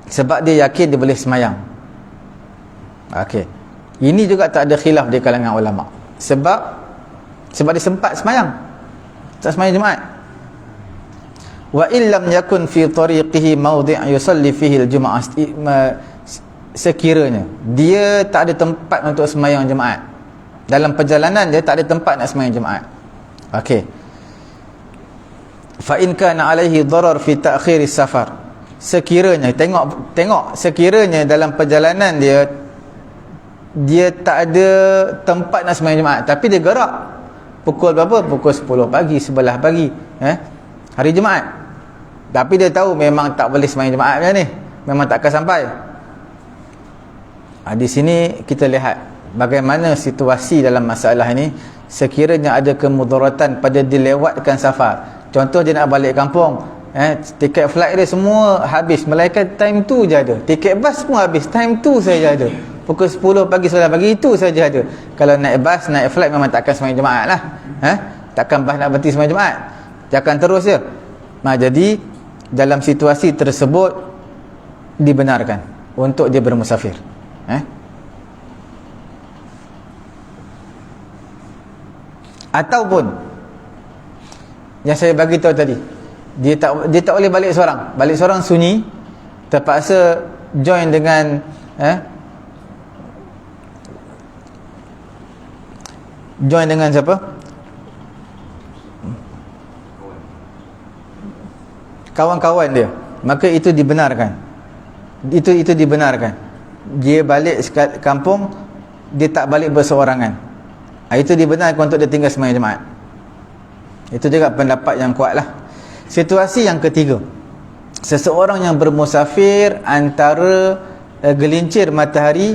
Sebab dia yakin dia boleh semayang. Okey. Ini juga tak ada khilaf di kalangan ulama. Sebab dia sempat semayang, tak semayang Jumaat. Wa illam yakun fi tariqihi mawdi' yusalli fihi al-jum'ah, sekiranya dia tak ada tempat untuk sembahyang Jumaat, dalam perjalanan dia tak ada tempat nak sembahyang Jumaat. Okey. Fa in kana alaihi darar fi ta'khir as-safar, sekiranya tengok sekiranya dalam perjalanan dia tak ada tempat nak sembahyang Jumaat, tapi dia gerak pukul berapa? Pukul 10 pagi, 11 pagi, hari Jumaat. Tapi dia tahu memang tak boleh sembahyang Jumaat ni, memang tak akan sampai. Di sini kita lihat bagaimana situasi dalam masalah ini. Sekiranya ada kemudaratan pada dilewatkan safar, contoh dia nak balik kampung, tiket flight dia semua habis, melainkan time tu je ada, tiket bas semua habis, time tu saja ada, pukul 10 pagi 11 pagi itu saja ada. Kalau naik bas, naik flight memang takkan sembahyang Jumaat lah, takkan bas nak berhenti sembahyang Jumaat, dia akan terus je. Jadi dalam situasi tersebut dibenarkan untuk dia bermusafir. Ataupun yang saya bagi tahu tadi, dia tak boleh balik seorang sunyi, terpaksa join dengan siapa? Kawan-kawan dia, maka itu dibenarkan. Itu dibenarkan. Dia balik kampung, dia tak balik berseorangan. Itu dibenarkan untuk dia tinggal sembahyang Jumaat. Itu juga pendapat yang kuat lah. Situasi yang ketiga, seseorang yang bermusafir antara gelincir matahari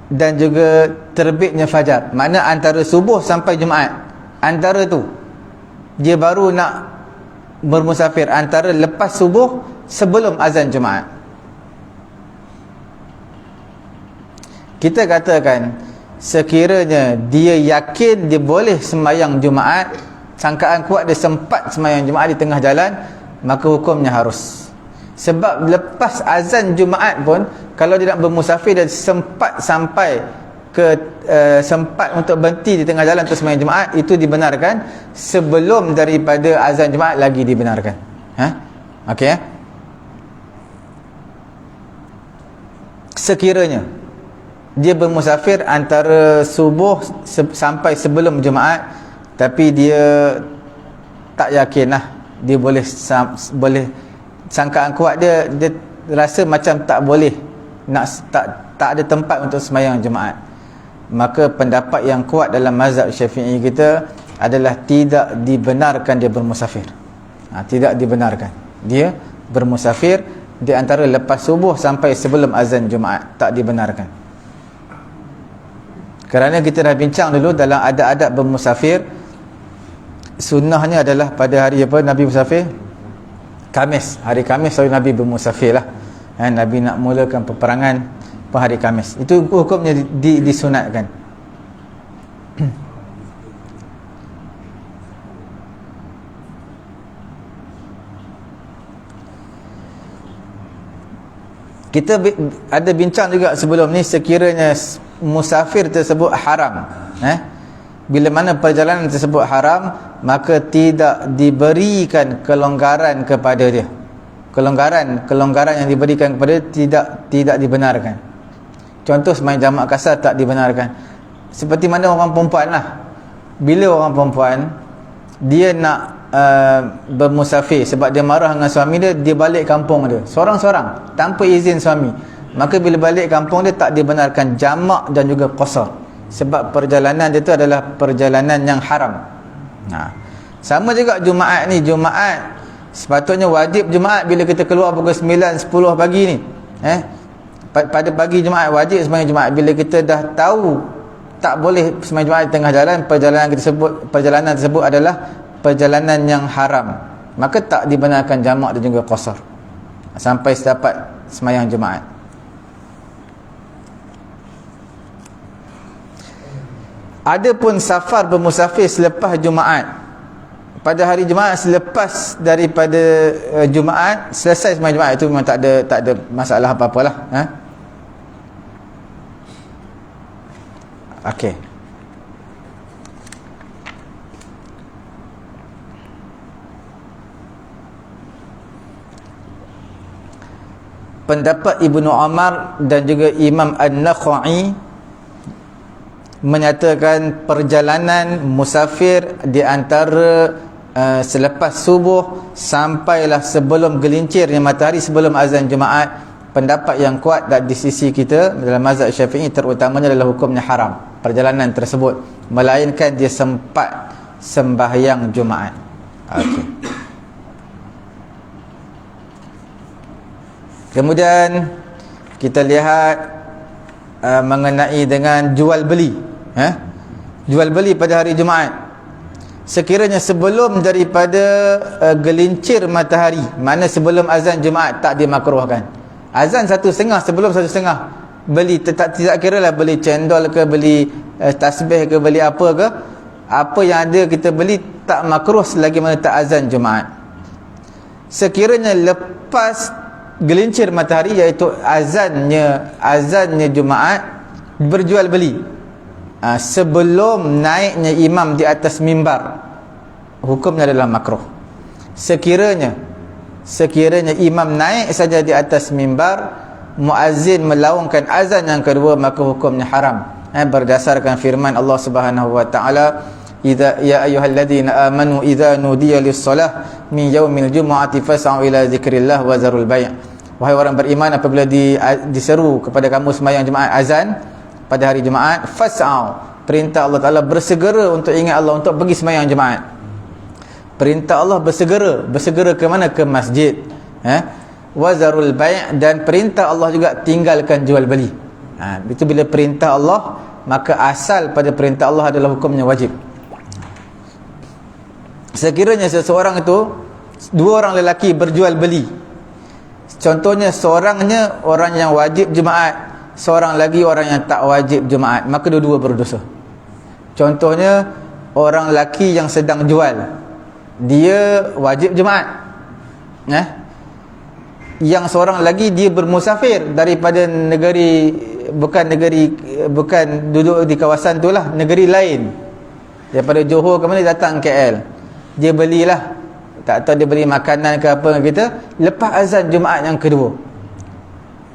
dan juga terbitnya fajar, makna antara subuh sampai Jumaat, antara tu dia baru nak bermusafir, antara lepas subuh sebelum azan Jumaat. Kita katakan sekiranya dia yakin dia boleh sembahyang Jumaat, sangkaan kuat dia sempat sembahyang Jumaat di tengah jalan, maka hukumnya harus. Sebab lepas azan Jumaat pun, kalau dia nak bermusafir dan sempat sampai ke sempat untuk berhenti di tengah jalan untuk sembahyang Jumaat, itu dibenarkan. Sebelum daripada azan Jumaat lagi dibenarkan. Okey. Sekiranya dia bermusafir antara subuh sampai sebelum Jumaat, tapi dia tak yakin lah dia boleh sangkaan kuat dia rasa macam tak boleh, tak ada tempat untuk sembahyang Jumaat, maka pendapat yang kuat dalam mazhab Syafi'i kita adalah tidak dibenarkan dia bermusafir. Tidak dibenarkan dia bermusafir di antara lepas subuh sampai sebelum azan Jumaat, tak dibenarkan. Kerana kita dah bincang dulu dalam adab-adab bermusafir, sunnahnya adalah pada hari apa Nabi musafir? Khamis. Hari Khamis selalu Nabi bermusafir lah. Nabi nak mulakan peperangan pada hari Khamis. Itu hukumnya disunatkan. Kita ada bincang juga sebelum ni, sekiranya musafir tersebut haram, bila mana perjalanan tersebut haram, maka tidak diberikan kelonggaran kepada dia. Kelonggaran yang diberikan kepada dia tidak dibenarkan. Contoh sembahyang jamak kasar tak dibenarkan. Seperti mana orang perempuan lah, bila orang perempuan dia nak bermusafir sebab dia marah dengan suami dia, dia balik kampung dia seorang-seorang tanpa izin suami, maka bila balik kampung dia tak dibenarkan jamak dan juga qasar, sebab perjalanan dia tu adalah perjalanan yang haram. Sama juga Jumaat ni. Jumaat sepatutnya wajib Jumaat bila kita keluar pukul 9, 10 pagi ni. Pada pagi Jumaat wajib sembahyang Jumaat. Bila kita dah tahu tak boleh sembahyang Jumaat di tengah jalan, perjalanan tersebut adalah perjalanan yang haram, maka tak dibenarkan jamak dan juga qasar sampai dapat sembahyang Jumaat. Adapun safar bermusafir selepas Jumaat, pada hari Jumaat selepas daripada Jumaat, selesai sembahyang Jumaat, itu memang tak ada masalah apa-apalah. Okey. Pendapat Ibnu Umar dan juga Imam An-Nakhai menyatakan perjalanan musafir di antara selepas subuh sampailah sebelum gelincirnya matahari, sebelum azan Jumaat, pendapat yang kuat di sisi kita dalam mazhab Syafi'i terutamanya adalah hukumnya haram perjalanan tersebut, melainkan dia sempat sembahyang Jumaat. Okey. Kemudian kita lihat mengenai dengan jual beli. Jual beli pada hari Jumaat, sekiranya sebelum daripada gelincir matahari, mana sebelum azan Jumaat, tak dimakruhkan. Azan 1:30, sebelum 1:30 beli, tidak kira lah beli cendol ke, beli tasbih ke, beli apa ke, apa yang ada kita beli tak makruh selagi mana tak azan Jumaat. Sekiranya lepas gelincir matahari, iaitu azannya Jumaat, berjual beli sebelum naiknya imam di atas mimbar, hukumnya adalah makruh. Sekiranya imam naik saja di atas mimbar, muazzin melaungkan azan yang kedua, maka hukumnya haram, berdasarkan firman Allah Subhanahu wa taala, idza ya ayyuhalladzina amanu idza nudiya lis-shalah min yaumil jumu'ati fas'au ila dzikrillah wa zarul bai'. Wahai orang beriman, apabila diseru kepada kamu sembahyang Jumaat, azan pada hari Jumaat, fas'au, perintah Allah Taala bersegera untuk ingat Allah, untuk pergi sembahyang Jumaat. Perintah Allah bersegera ke mana? Ke masjid. Wa zarul bai', dan perintah Allah juga tinggalkan jual beli. Itu bila perintah Allah, maka asal pada perintah Allah adalah hukumnya wajib. Sekiranya seseorang itu, dua orang lelaki berjual beli, contohnya seorangnya orang yang wajib Jumaat, seorang lagi orang yang tak wajib Jumaat, maka dua-dua berdosa. Contohnya orang lelaki yang sedang jual, dia wajib Jumaat, yang seorang lagi dia bermusafir daripada negeri, bukan duduk di kawasan tu lah, negeri lain, daripada Johor ke mana, datang KL, dia belilah, tak tahu dia beli makanan ke apa dengan kita, lepas azan Jumaat yang kedua,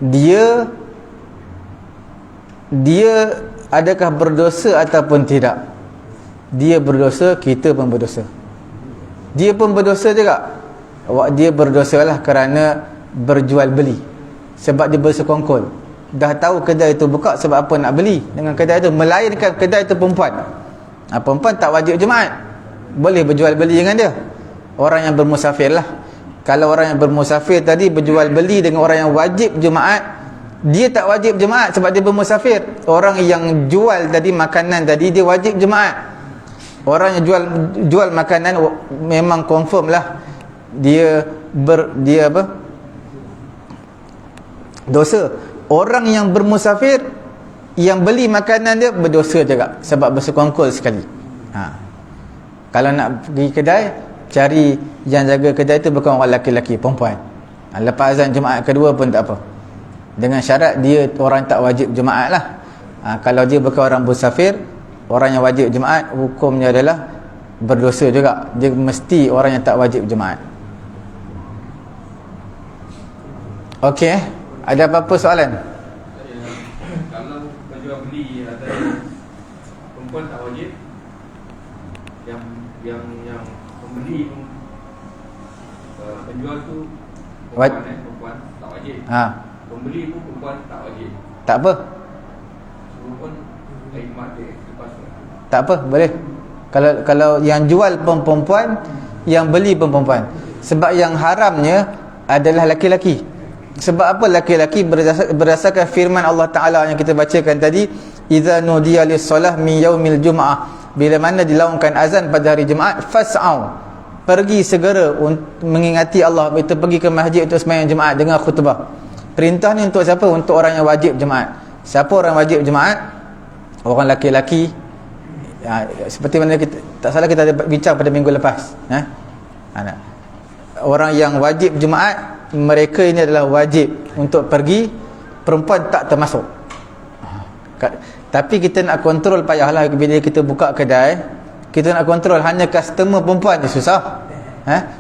dia adakah berdosa ataupun tidak? Dia berdosa, kita pun berdosa. Dia pun berdosa juga. Dia berdosalah kerana berjual beli, sebab dia bersekongkol. Dah tahu kedai itu buka, sebab apa nak beli dengan kedai itu, melainkan kedai itu perempuan. Perempuan tak wajib Jumaat, boleh berjual beli dengan dia. Orang yang bermusafir lah. Kalau orang yang bermusafir tadi berjual beli dengan orang yang wajib Jumaat, dia tak wajib Jumaat sebab dia bermusafir. Orang yang jual tadi makanan tadi, dia wajib Jumaat. Orang yang jual makanan memang confirm lah dia dosa. Orang yang bermusafir, yang beli makanan dia berdosa juga, sebab bersekongkol sekali. Kalau nak pergi kedai, cari yang jaga kedai itu bukan orang lelaki-lelaki, perempuan. Lepas azan Jumaat kedua pun tak apa, dengan syarat dia orang tak wajib Jumaat lah. Kalau dia bukan orang musafir, orang yang wajib Jumaat, hukumnya adalah berdosa juga. Dia mesti orang yang tak wajib Jumaat. Okey, ada apa-apa soalan? Kalau berjual beli ada perempuan tak wajib, yang pembeli penjual tu Waj- perempuan tak wajib. Ha, Pembeli pun perempuan tak wajib. tak apa. Semua pun hari Jumaat dia lepas tu. Tak apa, boleh. Kalau yang jual pun perempuan, yang beli pun perempuan. Sebab yang haramnya adalah laki-laki. Sebab apa laki-laki? Berdasarkan firman Allah Ta'ala yang kita bacakan tadi, idza nudiya lis-salah min yaumil jum'ah, bila mana dilaungkan azan pada hari Jumaat, fas'au, pergi segera mengingati Allah, itu pergi ke masjid untuk sembahyang Jumaat dengan khutbah. Perintah ni untuk siapa? Untuk orang yang wajib Jumaat. Siapa orang wajib Jumaat? Orang laki-laki. Ya, seperti mana kita, tak salah kita ada bincang pada minggu lepas, orang yang wajib Jumaat, mereka ini adalah wajib untuk pergi, perempuan tak termasuk. Tapi kita nak kontrol, payahlah bila kita buka kedai, kita nak kontrol hanya customer perempuan je susah.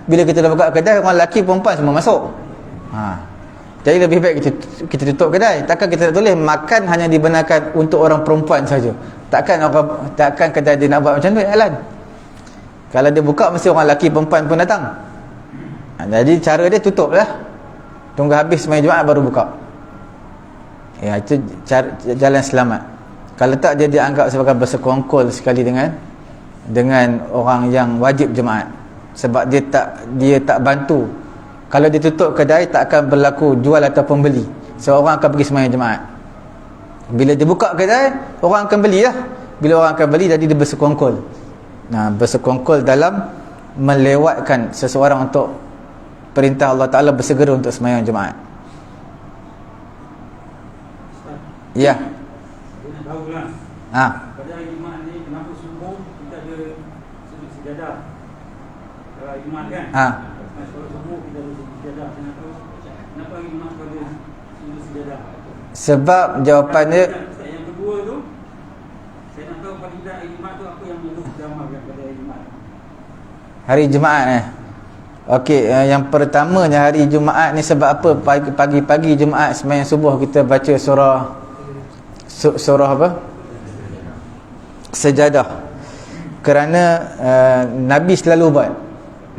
Bila kita dah buka kedai, orang lelaki perempuan semua masuk. Jadi lebih baik kita tutup kedai. Takkan kita tak tulis makan hanya dibenarkan untuk orang perempuan saja. Takkan kedai dia nak buat macam tu, Alan. Kalau dia buka, mesti orang lelaki perempuan pun datang. Jadi cara dia tutup lah, tunggu habis sembahyang Jumaat baru buka. Ya, itu jalan selamat. Kalau tak, dia dianggap sebagai bersekongkol sekali dengan orang yang wajib Jumaat. Sebab dia tak bantu. Kalau dia tutup kedai, tak akan berlaku jual ataupun beli. Seorang akan pergi sembahyang Jumaat. Bila dia buka kedai, orang akan beli lah. Bila orang akan beli, jadi dia bersekongkol. Bersekongkol dalam melewatkan seseorang untuk perintah Allah Ta'ala bersegera untuk sembahyang Jumaat. Ya. Dia nak tahu lah. Pada hari Jumaat ni, kenapa subuh kita ada sujud sejadah? Kalau hari Jumaat kan? Kalau subuh kita ada sujud sejadah. Saya nak tahu kenapa hari Jumaat kita ada sujud sejadah? Sebab jawapannya, yang kedua tu, saya nak tahu pada hari Jumaat tu apa yang perlu kita amalkan pada hari Jumaat. hari Jumaat Okey, yang pertamanya hari Jumaat ni sebab apa? Pagi-pagi Jumaat sembahyang subuh kita baca surah apa? Sejadah. Kerana Nabi selalu buat.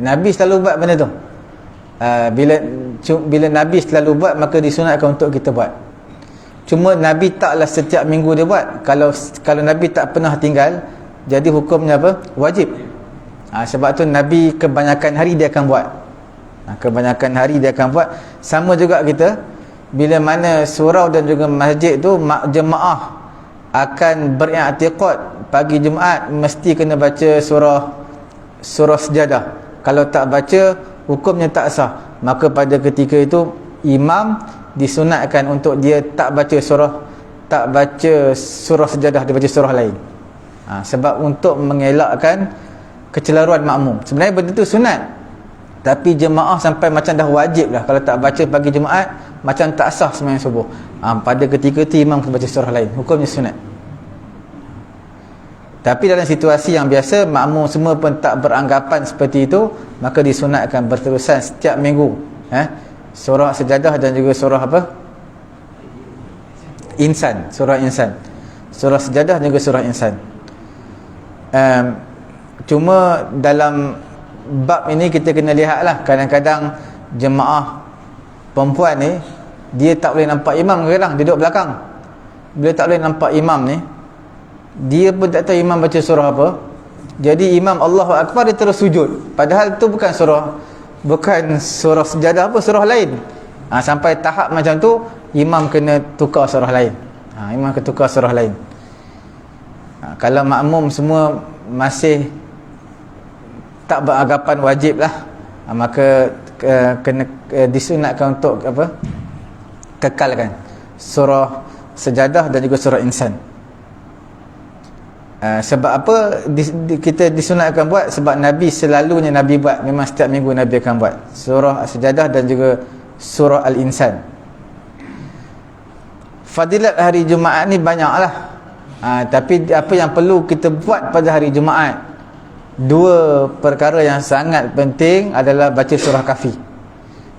Nabi selalu buat benda tu. Bila Nabi selalu buat, maka disunatkan untuk kita buat. Cuma Nabi taklah setiap minggu dia buat. Kalau Nabi tak pernah tinggal, jadi hukumnya apa? Wajib. Sebab tu Nabi kebanyakan hari dia akan buat. Kebanyakan hari dia akan buat. Sama juga kita, bila mana surau dan juga masjid tu, jemaah akan beriktikad pagi Jumaat, mesti kena baca surah sejadah. Kalau tak baca, hukumnya tak sah. Maka pada ketika itu, imam disunatkan untuk dia tak baca surah sejadah, dia baca surah lain. Sebab untuk mengelakkan kecelaruan makmum. Sebenarnya benda tu sunat, tapi jemaah sampai macam dah wajib lah. Kalau tak baca pagi Jumaat, macam tak sah sembahyang subuh. Pada ketika itu imam baca surah lain, hukumnya sunat. Tapi dalam situasi yang biasa, makmum semua pun tak beranggapan seperti itu, maka disunatkan berterusan setiap minggu surah sejadah dan juga surah apa? Insan. Surah Insan, surah sejadah dan juga surah Insan. Cuma dalam bab ini kita kena lihatlah, kadang-kadang jemaah perempuan ni, dia tak boleh nampak imam, kadang-kadang dia duduk belakang. Bila tak boleh nampak imam ni, dia pun tak tahu imam baca surah apa. Jadi imam Allahu Akbar, dia terus sujud, padahal tu bukan surah sejadah apa, surah lain. Sampai tahap macam tu, imam kena tukar surah lain. Imam kena tukar surah lain. Kalau makmum semua masih tak beranggapan wajib lah, maka kena disunatkan untuk apa? Kekalkan surah sejadah dan juga surah Insan. Sebab apa kita disunatkan buat? Sebab Nabi selalunya Nabi buat, memang setiap minggu Nabi akan buat surah sejadah dan juga surah Al-Insan. Fadilat hari Jumaat ni banyaklah. Tapi apa yang perlu kita buat pada hari Jumaat, dua perkara yang sangat penting adalah baca surah Kahfi.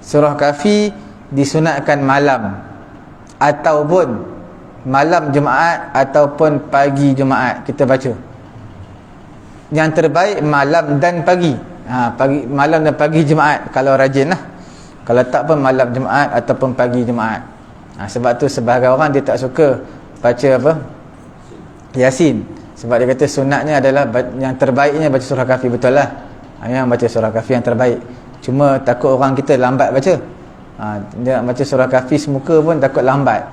Surah Kahfi disunatkan malam, ataupun malam Jumaat ataupun pagi Jumaat kita baca. Yang terbaik malam dan pagi. Pagi, malam dan pagi Jumaat kalau rajin lah. Kalau tak pun malam Jumaat ataupun pagi Jumaat. Sebab tu sebahagian orang dia tak suka baca apa? Yasin. Sebab dia kata sunatnya adalah yang terbaiknya baca surah Kahfi. Betul lah. Yang baca surah Kahfi yang terbaik. Cuma takut orang kita lambat baca. Dia nak baca surah Kahfi semuka pun takut lambat.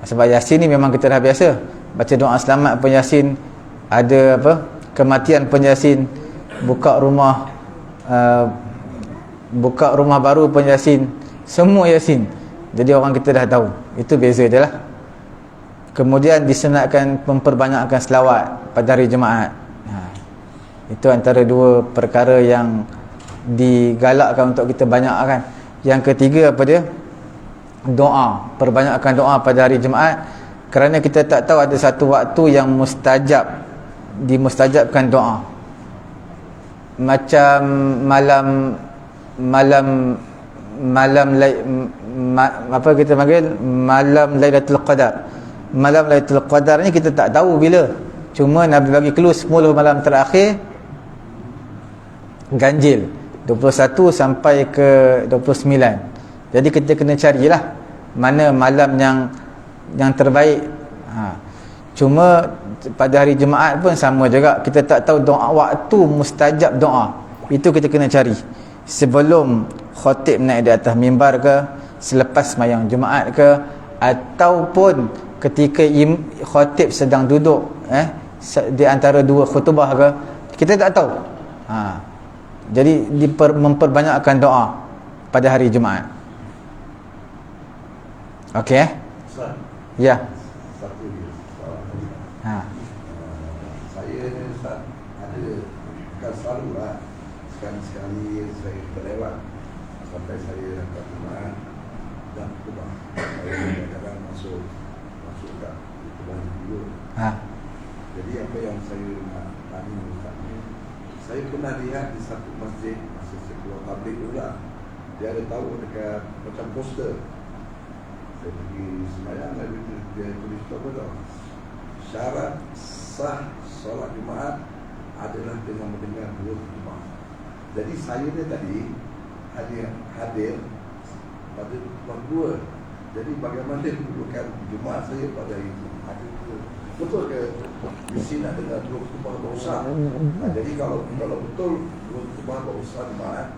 Sebab Yasin ni memang kita dah biasa. Baca doa selamat pun Yasin. Ada apa? Kematian pun Yasin. Buka rumah baru pun Yasin. Semua Yasin. Jadi orang kita dah tahu. Itu beza dia lah. Kemudian disunatkan memperbanyakkan selawat pada hari Jumaat. Itu antara dua perkara yang digalakkan untuk kita banyakkan. Yang ketiga apa dia? Doa. Perbanyakkan doa pada hari Jumaat. Kerana kita tak tahu ada satu waktu yang mustajab, dimustajabkan doa. Macam apa kita panggil, malam Lailatul Qadar. Malam Lailatul Qadar ni kita tak tahu bila. Cuma Nabi bagi clue 10 malam terakhir ganjil 21 sampai ke 29. Jadi kita kena carilah mana malam yang terbaik. Cuma pada hari Jumaat pun sama juga. Kita tak tahu doa waktu mustajab doa. Itu kita kena cari sebelum khatib naik di atas mimbar ke, selepas sembahyang Jumaat ke, ataupun ketika khatib sedang duduk di antara dua khutbah ke, kita tak tahu. Jadi memperbanyakkan doa pada hari Jumaat. Okey. Ya. Satu soalan. Saya ni Ustaz ada, bukan selalu lah, sekali-sekali saya terlewat sampai saya dapat Jumaat dan khutbah. Saya kadang-kadang masuk kat khutbah dulu. Jadi apa yang saya nak tanya Ustaz ni, saya pernah lihat di satu masjid masa saya keluar tabligh dulu lah, dia ada tahu dekat macam poster. Saya pergi sembahyang, dia tulis apa tau, syarat sah solat Jumaat adalah dengan mendengar dua khutbah. Jadi saya ni tadi hadir pada khutbah dua. Jadi bagaimana kedudukan Jumaat saya pada hari itu? Betul ke mesti nak dengar dua khutbah berusaha? Jadi kalau betul dua khutbah berusaha Jumaat,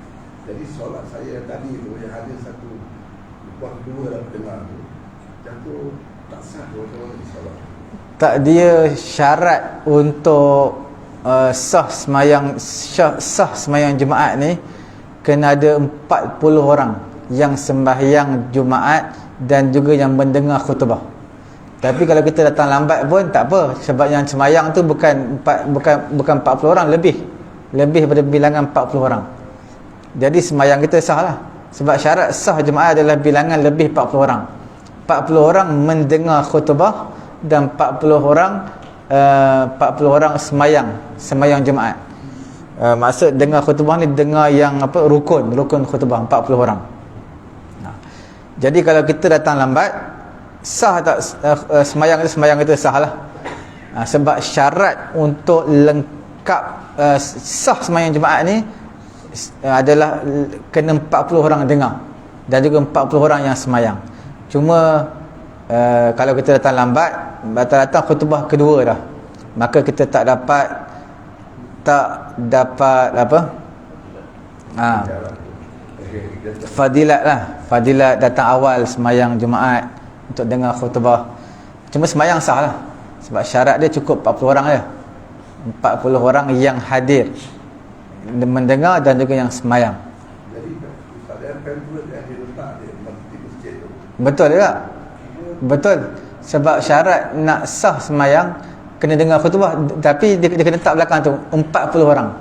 jadi solat saya tadi tu yang hadir satu khutbah kedua dan dengar tu, jatuh tak sah dua-dua di solat. Tak, dia syarat untuk sah sembahyang Jumaat ni kena ada 40 orang yang sembahyang Jumaat dan juga yang mendengar khutbah. Tapi kalau kita datang lambat pun tak apa, sebab yang sembahyang tu bukan 40 orang, lebih daripada bilangan 40 orang. Jadi sembahyang kita sah lah. Sebab syarat sah Jumaat adalah bilangan lebih 40 orang. 40 orang mendengar khutbah dan 40 orang sembahyang Jumaat. Maksud dengar khutbah ni dengar yang apa, rukun khutbah 40 orang. Jadi kalau kita datang lambat, sah tak sembahyang kita sah lah. Sebab syarat untuk lengkap sah sembahyang Jumaat ni adalah kena 40 orang dengar dan juga 40 orang yang sembahyang. Cuma kalau kita datang lambat, datang khutbah kedua dah, maka kita tak dapat apa, fadilat datang awal sembahyang Jumaat untuk dengar khutbah. Cuma sembahyang sah lah, sebab syarat dia cukup 40 orang je, 40 orang yang hadir mendengar dan juga yang sembahyang. Jadi pada pamphlet yang diletak di masjid tu, betul juga. Betul. Sebab syarat nak sah sembahyang kena dengar khutbah, tapi dia kena letak belakang tu 40 orang.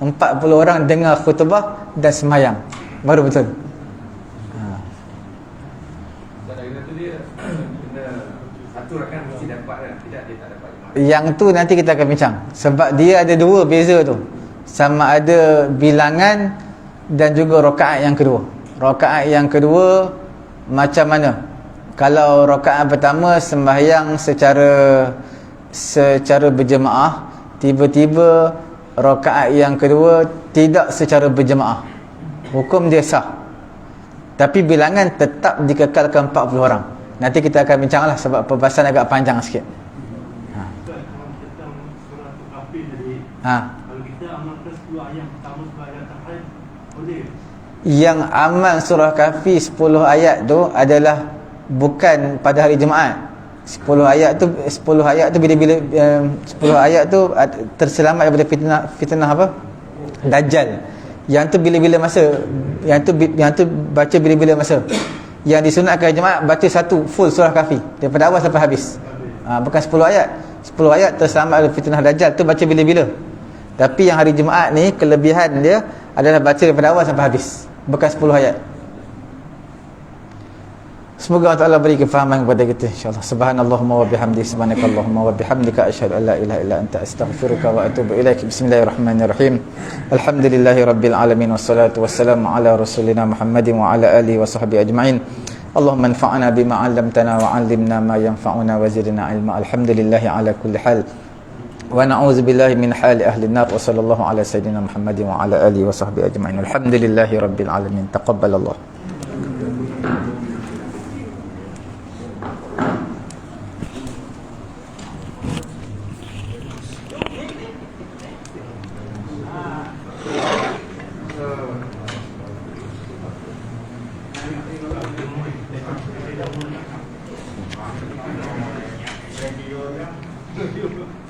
40 orang dengar khutbah dan sembahyang, baru betul. Dan itu dia kena satu rakan mesti dapat kan, tidak dia tak dapat. Yang tu nanti kita akan bincang. Sebab dia ada dua beza tu. Sama ada bilangan dan juga rakaat yang kedua. Rakaat yang kedua macam mana? Kalau rakaat pertama sembahyang secara berjemaah, tiba-tiba rakaat yang kedua tidak secara berjemaah, hukum dia sah, tapi bilangan tetap dikekalkan 40 orang. Nanti kita akan bincanglah sebab perbahasan agak panjang sikit. Kalau kita amalkan 10 ayat pertama, 10 ayat terakhir, boleh? Yang amal surah Kahfi 10 ayat tu adalah bukan pada hari Jumaat. 10 ayat tu bila-bila 10 ayat tu terselamat daripada fitnah apa? Dajjal. Yang tu bila-bila masa. Yang tu baca bila-bila masa. Yang disunatkan jemaah baca satu full surah Kahfi daripada awal sampai habis. Bukan 10 ayat. 10 ayat terselamat daripada fitnah Dajjal tu baca bila-bila. Tapi yang hari Jumaat ni kelebihan dia adalah baca daripada awal sampai habis. Bukan 10 ayat. Semoga Allah Ta'ala beri kefahaman kepada kita, insyaAllah. Subhanallahumma wa bihamdi, subhanakallahumma wa bihamdika, asyhadu an la ilaha illa anta, astaghfiruka wa atubu ilaik. Bismillahirrahmanirrahim. Alhamdulillahi rabbil alamin, wassalatu wassalamu ala rasulina Muhammadin wa ala alihi wa sahbihi ajma'in. Allahumma anfa'na bima 'allamtana wa 'allimna ma yanfa'una wa zidna ilma. Alhamdulillahi ala kulli hal. Wa na'udzu billahi min hali ahli an-nar. Wa sallallahu ala sayyidina Muhammadin wa ala alihi wa sahbihi ajma'in. Alhamdulillahi rabbil alamin. Taqabbalallah. Thank you.